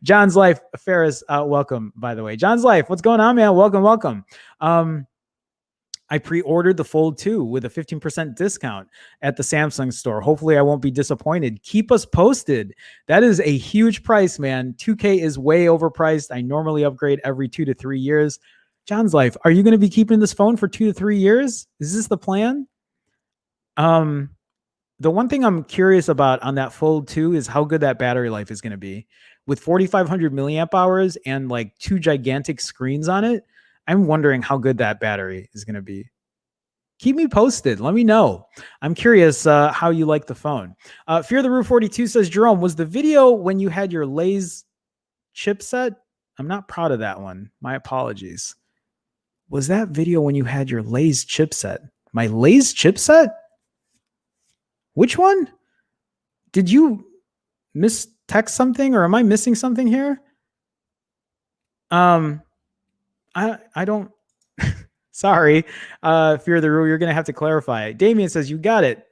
John's Life, Ferris, welcome, by the way. John's Life, what's going on, man? Welcome, welcome. I pre-ordered the Fold 2 with a 15% discount at the Samsung store. Hopefully I won't be disappointed. Keep us posted. That is a huge price, man. 2K is way overpriced. I normally upgrade every 2 to 3 years. John's Life, are you going to be keeping this phone for 2 to 3 years? Is this the plan? The one thing I'm curious about on that Fold 2 is how good that battery life is going to be. With 4,500 milliamp hours and like 2 gigantic screens on it, I'm wondering how good that battery is going to be. Keep me posted. Let me know. I'm curious how you like the phone. Fear the Roof 42 says, Jerome, was the video when you had your Lay's chipset? I'm not proud of that one. My apologies. Was that video when you had your Lay's chipset? My Lay's chipset? Which one? Did you mistext something, or am I missing something here? I don't. Sorry, Fear the Rule. You're gonna have to clarify. Damien says you got it.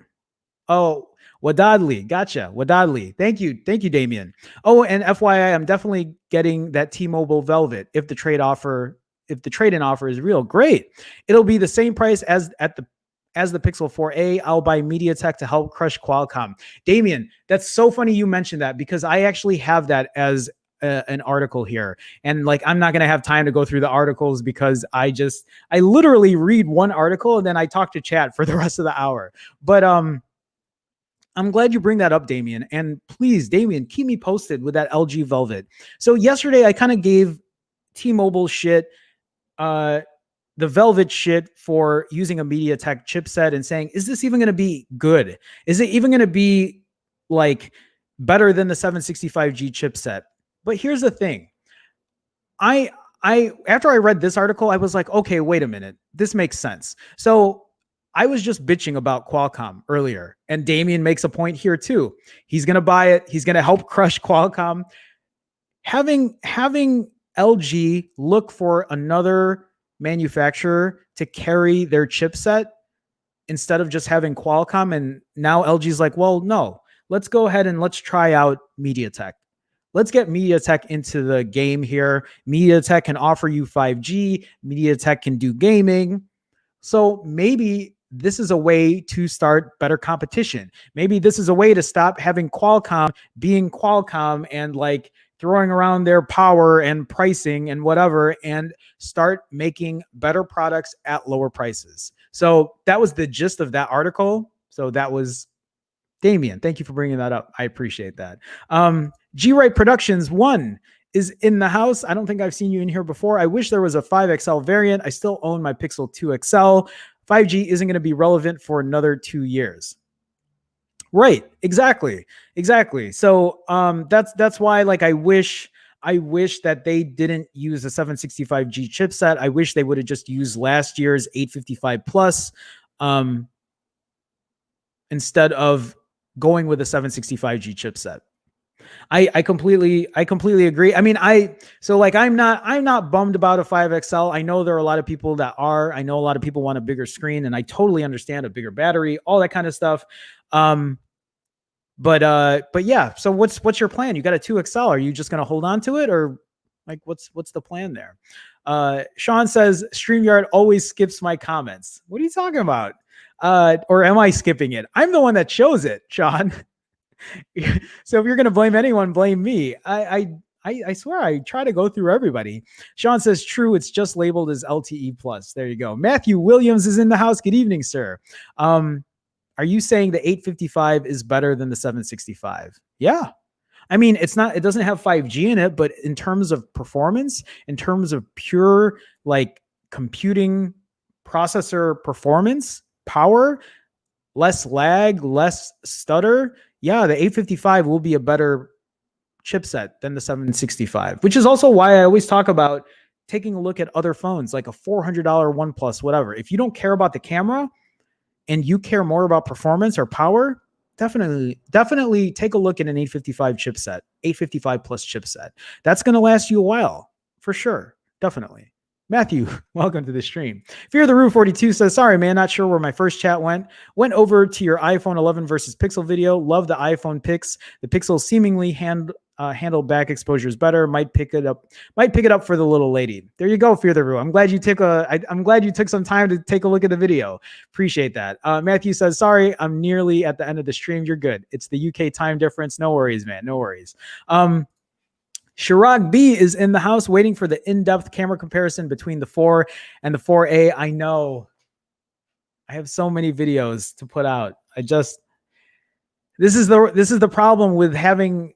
Oh, Wadadli, gotcha. Wadadli, thank you, Damien. Oh, and FYI, I'm definitely getting that T-Mobile Velvet if the trade-in offer is real. Great. It'll be the same price as the Pixel 4a. I'll buy Mediatek to help crush Qualcomm. Damien, that's so funny you mentioned that because I actually have that as an article here. And like, I'm not going to have time to go through the articles because I literally read one article and then I talk to chat for the rest of the hour. But I'm glad you bring that up, Damien. And please, Damien, keep me posted with that LG Velvet. So yesterday I kind of gave T-Mobile shit, the Velvet shit for using a MediaTek chipset and saying, is this even going to be good? Is it even going to be like better than the 765G chipset? But here's the thing. After I read this article, I was like, okay, wait a minute. This makes sense. So I was just bitching about Qualcomm earlier, and Damien makes a point here too. He's going to buy it. He's going to help crush Qualcomm. Having LG look for another manufacturer to carry their chipset instead of just having Qualcomm, and now LG's like, well, no, let's go ahead and let's try out MediaTek. Let's get Mediatek into the game here. Mediatek can offer you 5G. Mediatek can do gaming. So maybe this is a way to start better competition. Maybe this is a way to stop having Qualcomm being Qualcomm and like throwing around their power and pricing and whatever, and start making better products at lower prices. So that was the gist of that article. So that was Damien. Thank you for bringing that up. I appreciate that. G-Wright Productions 1 is in the house. I don't think I've seen you in here before. I wish there was a 5XL variant. I still own my Pixel 2 XL. 5G isn't going to be relevant for another 2 years. Right. Exactly. So that's why, like, I wish that they didn't use a 765G chipset. I wish they would have just used last year's 855 Plus instead of going with a 765G chipset. I completely agree. I mean, I'm not bummed about a 5XL. I know there are a lot of people that are. I know a lot of people want a bigger screen, and I totally understand a bigger battery, all that kind of stuff. But yeah. So what's your plan? You got a 2XL. Are you just gonna hold on to it, or like what's the plan there? Sean says StreamYard always skips my comments. What are you talking about? Or am I skipping it? I'm the one that chose it, Sean. So if you're going to blame anyone, blame me. I swear I try to go through everybody. Sean says, true, it's just labeled as LTE plus. There you go. Matthew Williams is in the house. Good evening, sir. Are you saying the 855 is better than the 765? Yeah. I mean, it doesn't have 5G in it, but in terms of performance, in terms of pure like computing processor performance, power, less lag, less stutter, yeah, the 855 will be a better chipset than the 765, which is also why I always talk about taking a look at other phones like a $400 OnePlus, whatever. If you don't care about the camera and you care more about performance or power, definitely take a look at an 855 chipset, 855 plus chipset. That's going to last you a while for sure. Definitely. Matthew, welcome to the stream. Fear the Roo 42 says, sorry, man, not sure where my first chat went. Went over to your iPhone 11 versus Pixel video. Love the iPhone pics. The Pixel seemingly handle back exposures better. Might pick it up for the little lady. There you go, Fear the Roo. I'm glad you took some time to take a look at the video. Appreciate that. Matthew says, sorry, I'm nearly at the end of the stream. You're good. It's the UK time difference. No worries, man. No worries. Shirag B is in the house waiting for the in-depth camera comparison between the 4 and the 4A. I know. I have so many videos to put out. This is the problem with having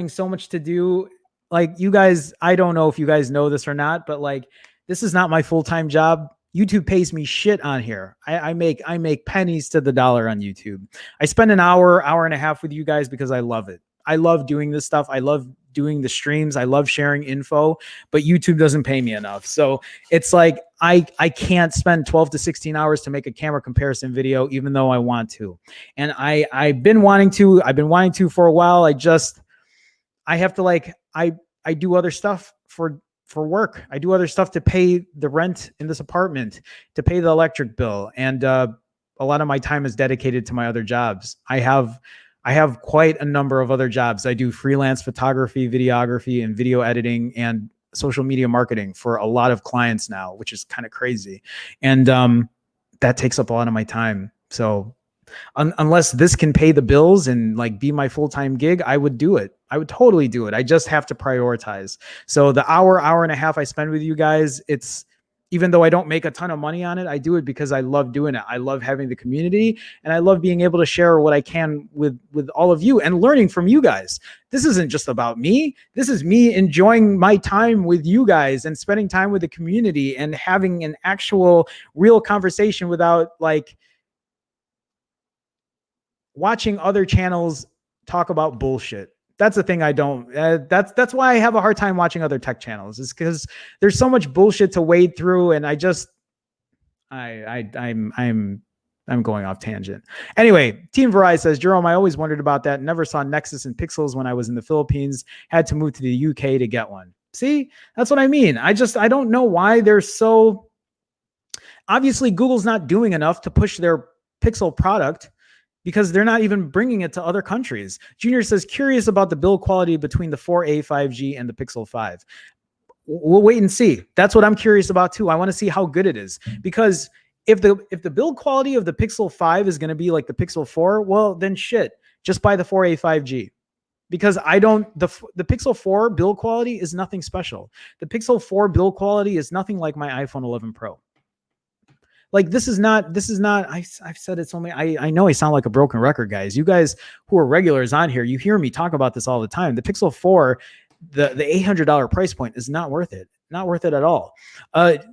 so much to do. Like, you guys, I don't know if you guys know this or not, but like, this is not my full-time job. YouTube pays me shit on here. I make pennies to the dollar on YouTube. I spend an hour and a half with you guys because I love it. I love doing this stuff. I love doing the streams. I love sharing info, but YouTube doesn't pay me enough. So it's like, I can't spend 12 to 16 hours to make a camera comparison video, even though I want to. And I've been wanting to for a while. I have to like, I do other stuff for work. I do other stuff to pay the rent in this apartment, to pay the electric bill. And a lot of my time is dedicated to my other jobs. I have quite a number of other jobs. I do freelance photography, videography, and video editing and social media marketing for a lot of clients now, which is kind of crazy. And that takes up a lot of my time. So unless this can pay the bills and like be my full-time gig, I would do it. I would totally do it. I just have to prioritize. So the hour and a half I spend with you guys, even though I don't make a ton of money on it, I do it because I love doing it. I love having the community, and I love being able to share what I can with all of you and learning from you guys. This isn't just about me. This is me enjoying my time with you guys and spending time with the community and having an actual real conversation without like watching other channels talk about bullshit. That's the thing I don't, that's why I have a hard time watching other tech channels, is because there's so much bullshit to wade through. And I'm going off tangent. Anyway, Team Verizon says, Jerome, I always wondered about that. Never saw Nexus and Pixels when I was in the Philippines. Had to move to the UK to get one. See, that's what I mean. I don't know why they're so, obviously Google's not doing enough to push their Pixel product, because they're not even bringing it to other countries. Junior says, curious about the build quality between the 4A 5G and the Pixel 5. We'll wait and see. That's what I'm curious about too. I want to see how good it is, because if the build quality of the Pixel 5 is going to be like the Pixel 4, well, then shit, just buy the 4A 5G. Because the Pixel 4 build quality is nothing special. The Pixel 4 build quality is nothing like my iPhone 11 Pro. Like, this is not, I've said it's only, I know I sound like a broken record, guys. You guys who are regulars on here, you hear me talk about this all the time. The Pixel 4, the $800 price point is not worth it. Not worth it at all.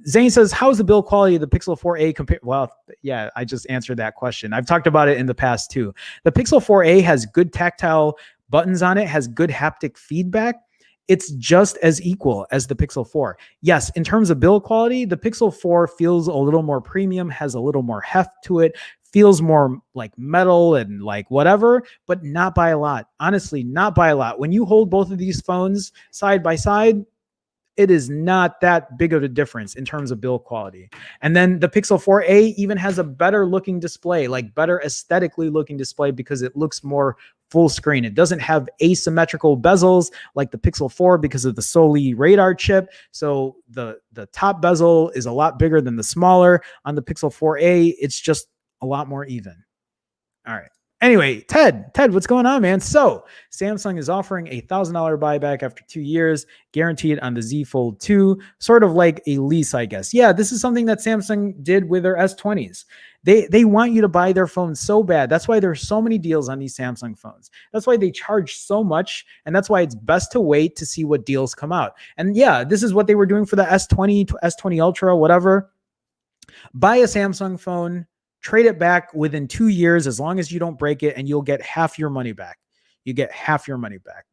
Zane says, how's the build quality of the Pixel 4a compared? Well, yeah, I just answered that question. I've talked about it in the past too. The Pixel 4a has good tactile buttons on it, has good haptic feedback. It's just as equal as the Pixel 4. Yes, in terms of build quality, the Pixel 4 feels a little more premium, has a little more heft to it, feels more like metal and like whatever, but not by a lot. Honestly, not by a lot. When you hold both of these phones side by side, it is not that big of a difference in terms of build quality. And then the Pixel 4a even has a better looking display, like better aesthetically looking display, because it looks more full screen. It doesn't have asymmetrical bezels like the Pixel 4 because of the Soli radar chip. So the top bezel is a lot bigger than the smaller on the Pixel 4a. It's just a lot more even. All right. Anyway, Ted, what's going on, man? So Samsung is offering $1,000 buyback after 2 years, guaranteed on the Z Fold 2, sort of like a lease, I guess. Yeah, this is something that Samsung did with their S20s. They want you to buy their phones so bad. That's why there's so many deals on these Samsung phones. That's why they charge so much, and that's why it's best to wait to see what deals come out. And yeah, this is what they were doing for the S20, S20 Ultra, whatever. Buy a Samsung phone, trade it back within 2 years as long as you don't break it, and you'll get half your money back. You get half your money back.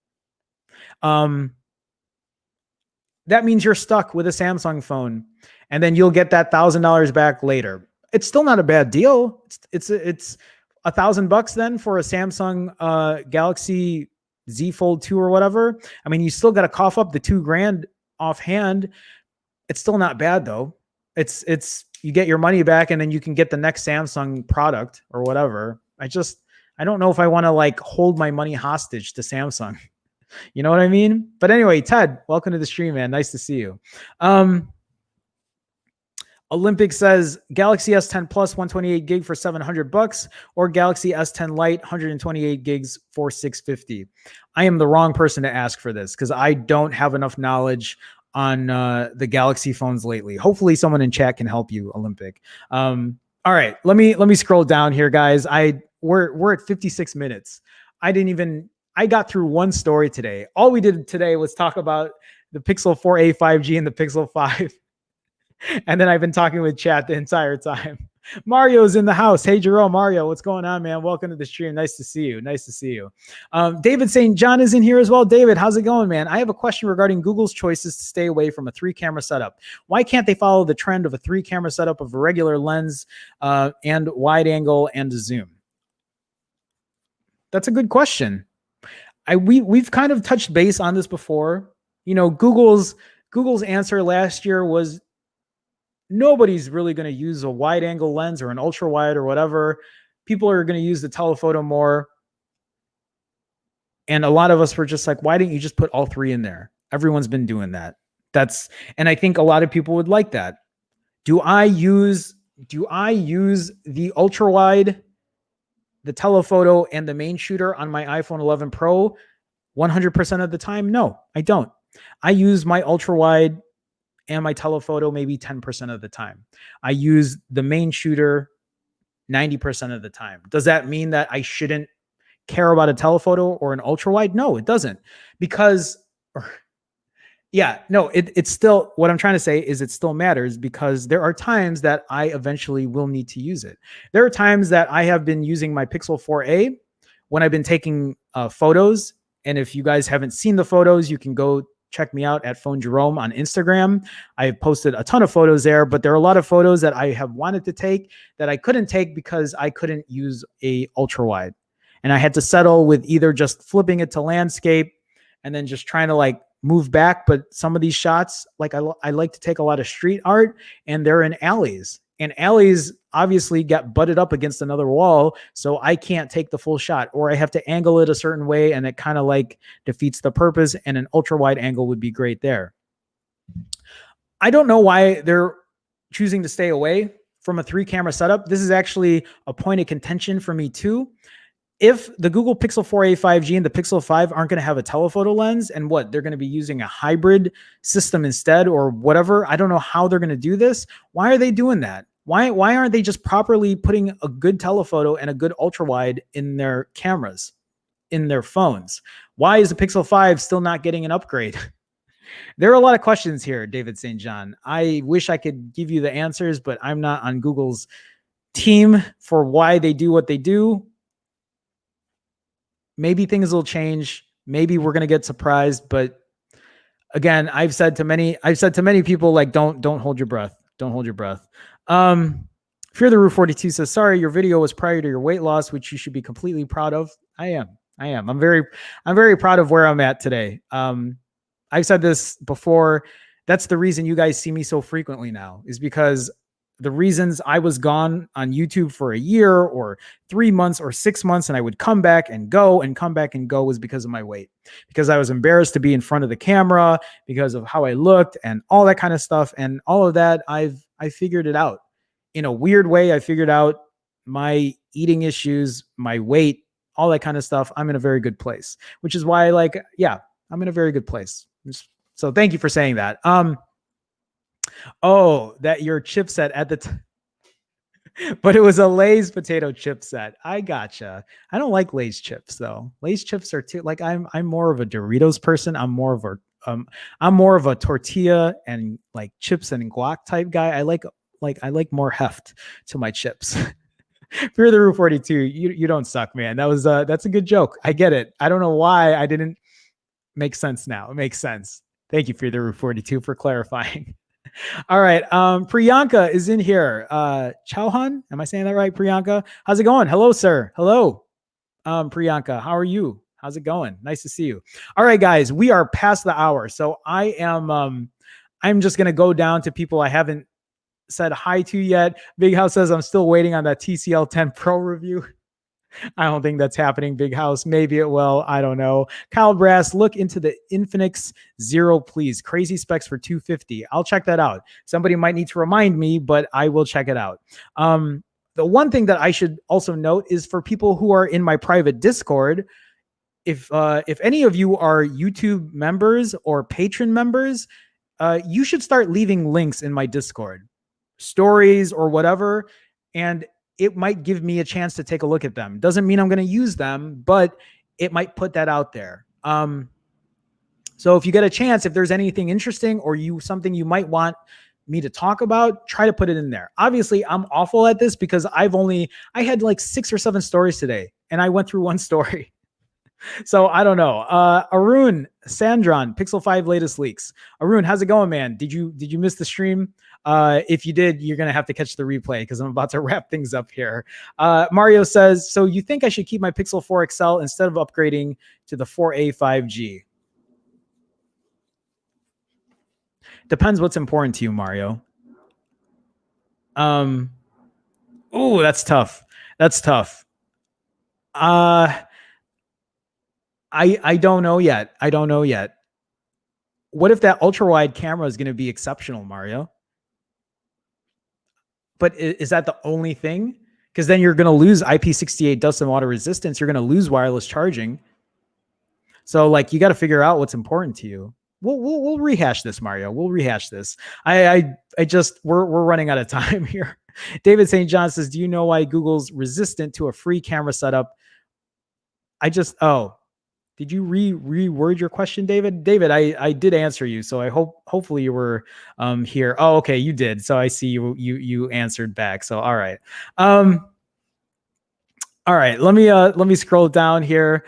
That means you're stuck with a Samsung phone, and then you'll get that $1,000 back later. It's still not a bad deal. It's $1,000 then for a Samsung Galaxy Z Fold 2 or whatever. I mean, you still got to cough up the $2,000 offhand. It's still not bad though. It's you get your money back, and then you can get the next Samsung product or whatever. I don't know if I want to like hold my money hostage to Samsung. You know what I mean? But anyway, Ted, welcome to the stream, man. Nice to see you. Olympic says Galaxy S10 Plus 128 gig for $700 or Galaxy S10 Lite 128 gigs for $650. I am the wrong person to ask for this because I don't have enough knowledge on the Galaxy phones lately. Hopefully someone in chat can help you, Olympic. All right, let me scroll down here, guys. We're at 56 minutes. I got through one story today. All we did today was talk about the Pixel 4a 5G and the Pixel 5. And then I've been talking with chat the entire time. Mario's in the house. Hey, Jerome, Mario, what's going on, man? Welcome to the stream. Nice to see you. Nice to see you. David St. John is in here as well. David, how's it going, man? I have a question regarding Google's choices to stay away from a 3-camera setup. Why can't they follow the trend of a 3-camera setup of a regular lens and wide angle and a zoom? That's a good question. We've kind of touched base on this before. You know, Google's answer last year was nobody's really going to use a wide angle lens or an ultra wide or whatever. People are going to use the telephoto more. And a lot of us were just like, why didn't you just put all 3 in there? Everyone's been doing that. And I think a lot of people would like that. Do I use the ultra wide, the telephoto, and the main shooter on my iPhone 11 Pro 100% of the time? No, I don't. I use my ultra wide and my telephoto maybe 10% of the time. I use the main shooter 90% of the time. Does that mean that I shouldn't care about a telephoto or an ultra wide? No, it doesn't. Because it's still, what I'm trying to say is it still matters, because there are times that I eventually will need to use it. There are times that I have been using my Pixel 4a when I've been taking photos. And if you guys haven't seen the photos, you can go check me out at Phone Jerome on Instagram. I have posted a ton of photos there, but there are a lot of photos that I have wanted to take that I couldn't take because I couldn't use a ultra wide. And I had to settle with either just flipping it to landscape and then just trying to like move back. But some of these shots, like I like to take a lot of street art, and they're in alleys. And alleys obviously get butted up against another wall, so I can't take the full shot, or I have to angle it a certain way, and it kind of like defeats the purpose, and an ultra wide angle would be great there. I don't know why they're choosing to stay away from a 3-camera setup. This is actually a point of contention for me too. If the Google Pixel 4a 5G and the Pixel 5 aren't going to have a telephoto lens, and they're going to be using a hybrid system instead or whatever, I don't know how they're going to do this. Why are they doing that? Why aren't they just properly putting a good telephoto and a good ultra wide in their cameras, in their phones? Why is the Pixel 5 still not getting an upgrade? There are a lot of questions here, David St. John. I wish I could give you the answers, but I'm not on Google's team for why they do what they do. Maybe things will change. Maybe we're going to get surprised. But again, I've said to many people, like, don't hold your breath. Don't hold your breath. Fear the Roof 42 says, sorry, your video was prior to your weight loss, which you should be completely proud of. I am. I'm very proud of where I'm at today. I've said this before. That's the reason you guys see me so frequently now, is because the reasons I was gone on YouTube for a year or 3 months or 6 months, and I would come back and go and come back and go, was because of my weight, because I was embarrassed to be in front of the camera, because of how I looked and all that kind of stuff. And all of that, I figured it out in a weird way. I figured out my eating issues, my weight, all that kind of stuff, I'm in a very good place, which is why I'm in a very good place. So thank you for saying that. Oh, that your chipset at the but it was a Lay's potato chip set. I gotcha. I don't like Lay's chips though. Lay's chips are too like I'm more of a Doritos person. I'm more of a tortilla and like chips and guac type guy. I like more heft to my chips. Fear the Roof 42. You don't suck, man. That's a good joke. I get it. I don't know why I didn't make sense now. It makes sense. Thank you, Fear the Roof 42, for clarifying. All right. Priyanka is in here. Chauhan, am I saying that right? Priyanka, how's it going? Hello, sir. Hello. Priyanka, how are you? How's it going? Nice to see you. All right, guys, we are past the hour. So I'm just going to go down to people I haven't said hi to yet. Big House says, I'm still waiting on that TCL 10 Pro review. I don't think that's happening, Big House. Maybe it will. I don't know. Kyle Brass, look into the Infinix Zero, please. Crazy specs for 250. I'll check that out. Somebody might need to remind me, but I will check it out. The one thing that I should also note is for people who are in my private Discord, if any of you are YouTube members or patron members, you should start leaving links in my Discord, stories or whatever, and it might give me a chance to take a look at them. Doesn't mean I'm going to use them, but it might put that out there. So if you get a chance, if there's anything interesting or something you might want me to talk about, try to put it in there. Obviously, I'm awful at this because I had like 6 or 7 stories today, and I went through one story. So I don't know. Arun Sandron, Pixel 5 latest leaks. Arun, how's it going, man? Did you miss the stream? If you did, you're gonna have to catch the replay because I'm about to wrap things up here. Mario says, so you think I should keep my Pixel 4 XL instead of upgrading to the 4a 5G? Depends what's important to you, Mario. Oh, that's tough. That's tough. I don't know yet. I don't know yet. What if that ultra wide camera is going to be exceptional, Mario? But is that the only thing? Because then you're going to lose IP68 dust and water resistance. You're going to lose wireless charging. So like you got to figure out what's important to you. We'll rehash this, Mario. We'll rehash this. I just we're running out of time here. David St. John says, do you know why Google's resistant to a free camera setup? Did you reword your question, David? David, I did answer you, so I hopefully you were here. Oh, okay, you did. So I see you answered back. So all right. All right, let me scroll down here.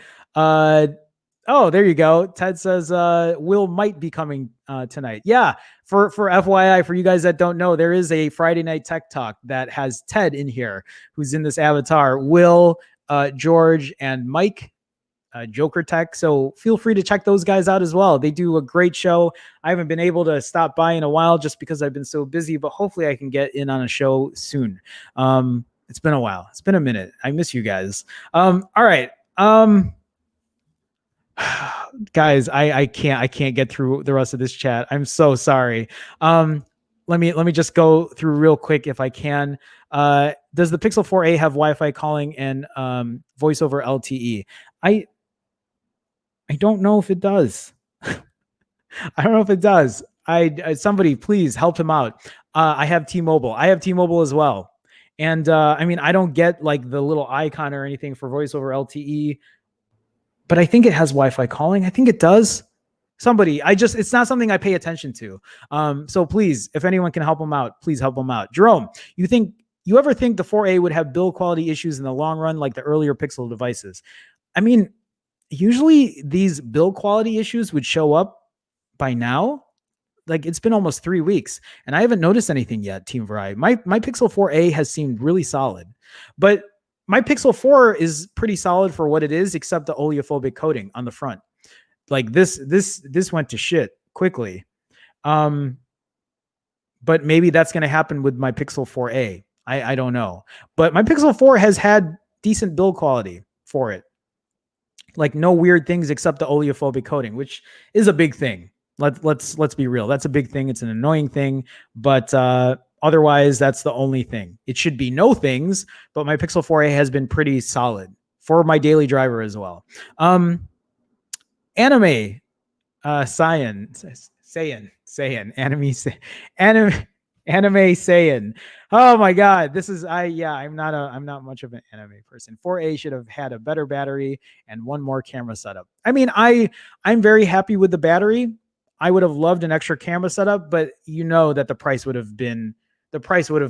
Oh, there you go. Ted says Will might be coming tonight. Yeah, for FYI, for you guys that don't know, there is a Friday Night Tech Talk that has Ted in here, who's in this avatar. Will, George, and Mike, Joker Tech. So feel free to check those guys out as well. They do a great show. I haven't been able to stop by in a while just because I've been so busy, but hopefully I can get in on a show soon. It's been a while. It's been a minute. I miss you guys. All right. Guys, I can't get through the rest of this chat. I'm so sorry. Let me just go through real quick if I can. Does the Pixel 4a have Wi-Fi calling and voice over LTE? I don't know if it does. I don't know if it does. Somebody please help him out. I have T-Mobile. I have T-Mobile as well. And I mean, I don't get like the little icon or anything for voice over LTE, but I think it has Wi-Fi calling. I think it does. Somebody, it's not something I pay attention to. So please, if anyone can help them out, please help them out. Jerome, you ever think the 4a would have build quality issues in the long run, like the earlier Pixel devices? I mean, usually these build quality issues would show up by now. Like it's been almost 3 weeks and I haven't noticed anything yet, Team Variety. My Pixel 4a has seemed really solid, but my Pixel 4 is pretty solid for what it is, except the oleophobic coating on the front. Like this went to shit quickly. But maybe that's going to happen with my Pixel 4a. I don't know, but my Pixel 4 has had decent build quality for it. Like no weird things except the oleophobic coating, which is a big thing. Let's be real. That's a big thing. It's an annoying thing, but Otherwise, that's the only thing. It should be no things, but my Pixel 4a has been pretty solid for my daily driver as well. Anime, Saiyan, anime Saiyan. Oh my God, this is I'm not much of an anime person. 4A should have had a better battery and one more camera setup. I mean, I'm very happy with the battery. I would have loved an extra camera setup, but you know that the price would have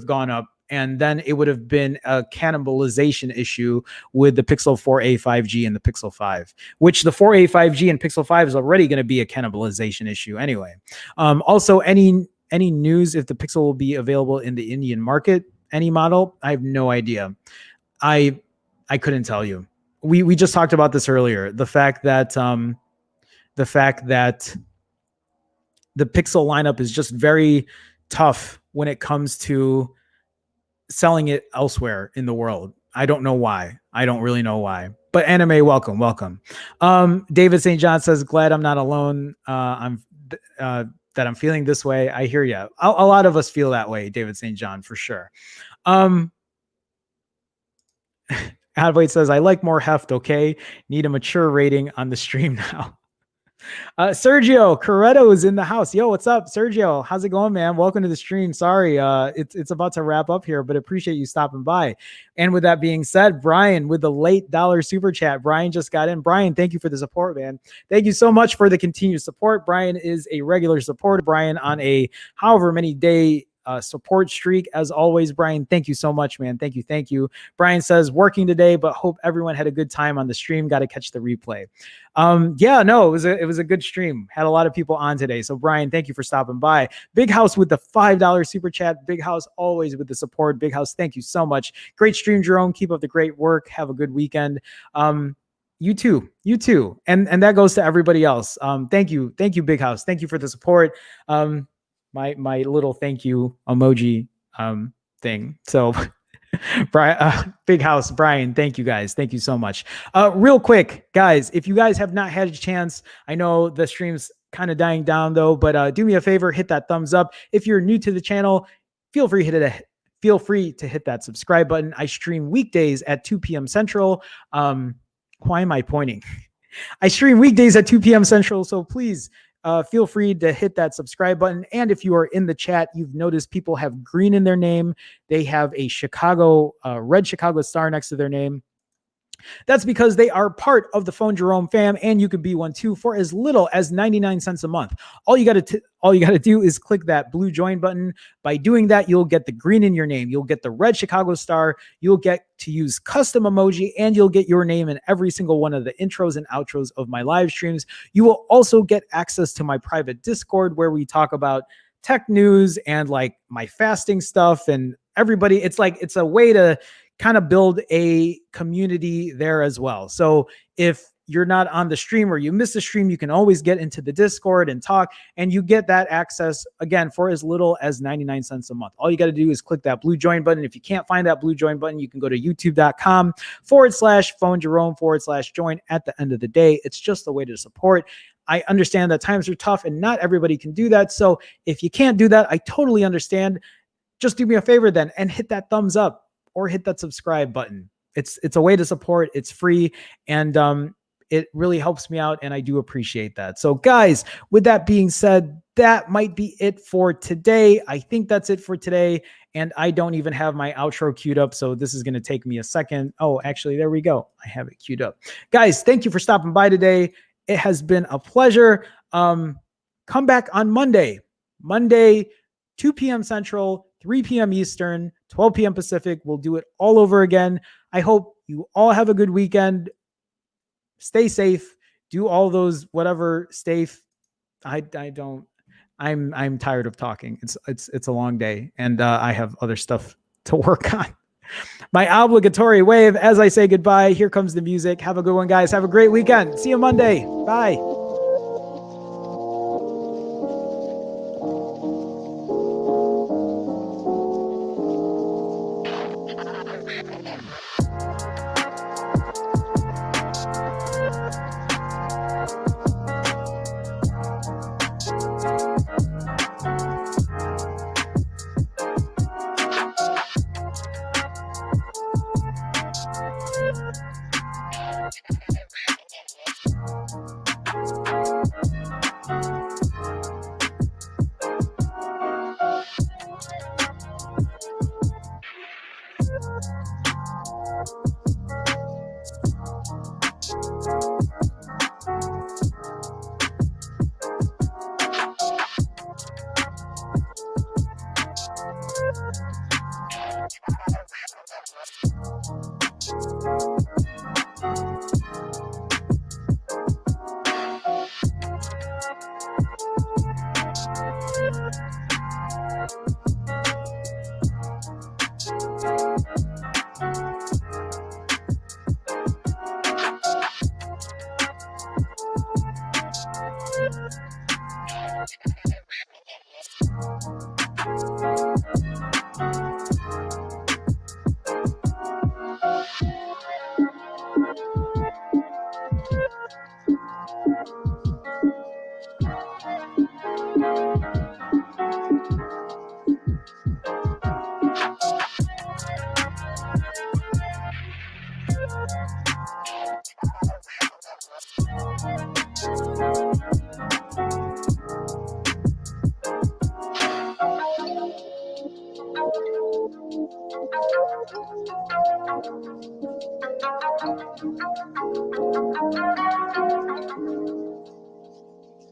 gone up, and then it would have been a cannibalization issue with the Pixel 4a 5G and the Pixel 5, which the 4a 5G and Pixel 5 is already going to be a cannibalization issue anyway. Also, any news if the Pixel will be available in the Indian market, any model? I have no idea. I couldn't tell you. We just talked about this earlier. The fact that the Pixel lineup is just very tough when it comes to selling it elsewhere in the world. I don't know why. I don't really know why. But anime, welcome. David St. John says, glad I'm not alone. That I'm feeling this way. I hear you. A lot of us feel that way, David St. John, for sure. Advoid says, I like more heft, okay? Need a mature rating on the stream now. Sergio Corretto is in the house. Yo, what's up, Sergio? How's it going, man? Welcome to the stream. Sorry, it's about to wrap up here, but appreciate you stopping by. And with that being said, Brian with the late dollar super chat. Brian just got in. Brian, thank you for the support, man. Thank you so much for the continued support. Brian is a regular supporter. Brian on a however many day support streak. As always, Brian, thank you so much, man. Thank you. Brian says, working today, but hope everyone had a good time on the stream. Got to catch the replay. It was a good stream. Had a lot of people on today. So Brian, thank you for stopping by. Big House with the $5 super chat. Big House always with the support. Big House, thank you so much. Great stream, Jerome. Keep up the great work. Have a good weekend. You too. And that goes to everybody else. Thank you, Big House. Thank you for the support. My little thank you emoji thing. So Brian, Big House, Brian, thank you guys. Thank you so much. Real quick, guys, if you guys have not had a chance, I know the stream's kind of dying down though, but do me a favor, hit that thumbs up. If you're new to the channel, feel free to hit that subscribe button. I stream weekdays at 2 p.m. Central. Why am I pointing? I stream weekdays at 2 p.m. Central, so please feel free to hit that subscribe button. And if you are in the chat, you've noticed people have green in their name. They have a red Chicago star next to their name. That's because they are part of the Phone Jerome fam, and you could be one too for as little as 99 cents a month. All you got to do is click that blue join button. By doing that, you'll get the green in your name. You'll get the red Chicago star. You'll get to use custom emoji, and you'll get your name in every single one of the intros and outros of my live streams. You will also get access to my private Discord where we talk about tech news and like my fasting stuff and everybody. It's a way to kind of build a community there as well. So if you're not on the stream or you miss the stream, you can always get into the Discord and talk, and you get that access again for as little as 99 cents a month. All you got to do is click that blue join button. If you can't find that blue join button, you can go to youtube.com/Phone Jerome /join. At the end of the day, it's just a way to support. I understand that times are tough and not everybody can do that. So if you can't do that, I totally understand. Just do me a favor then and hit that thumbs up or hit that subscribe button. It's a way to support. It's free, and it really helps me out, and I do appreciate that. So guys, with that being said, that might be it for today. I think that's it for today, and I don't even have my outro queued up, so this is going to take me a second. Oh, actually, there we go. I have it queued up. Guys, thank you for stopping by today. It has been a pleasure. Come back on Monday, 2 p.m. Central, 3 p.m. Eastern, 12 p.m. Pacific. We'll do it all over again. I hope you all have a good weekend. Stay safe. Do all those whatever safe. I'm tired of talking. It's a long day, and I have other stuff to work on. My obligatory wave as I say goodbye. Here comes the music. Have a good one, guys. Have a great weekend. See you Monday. Bye.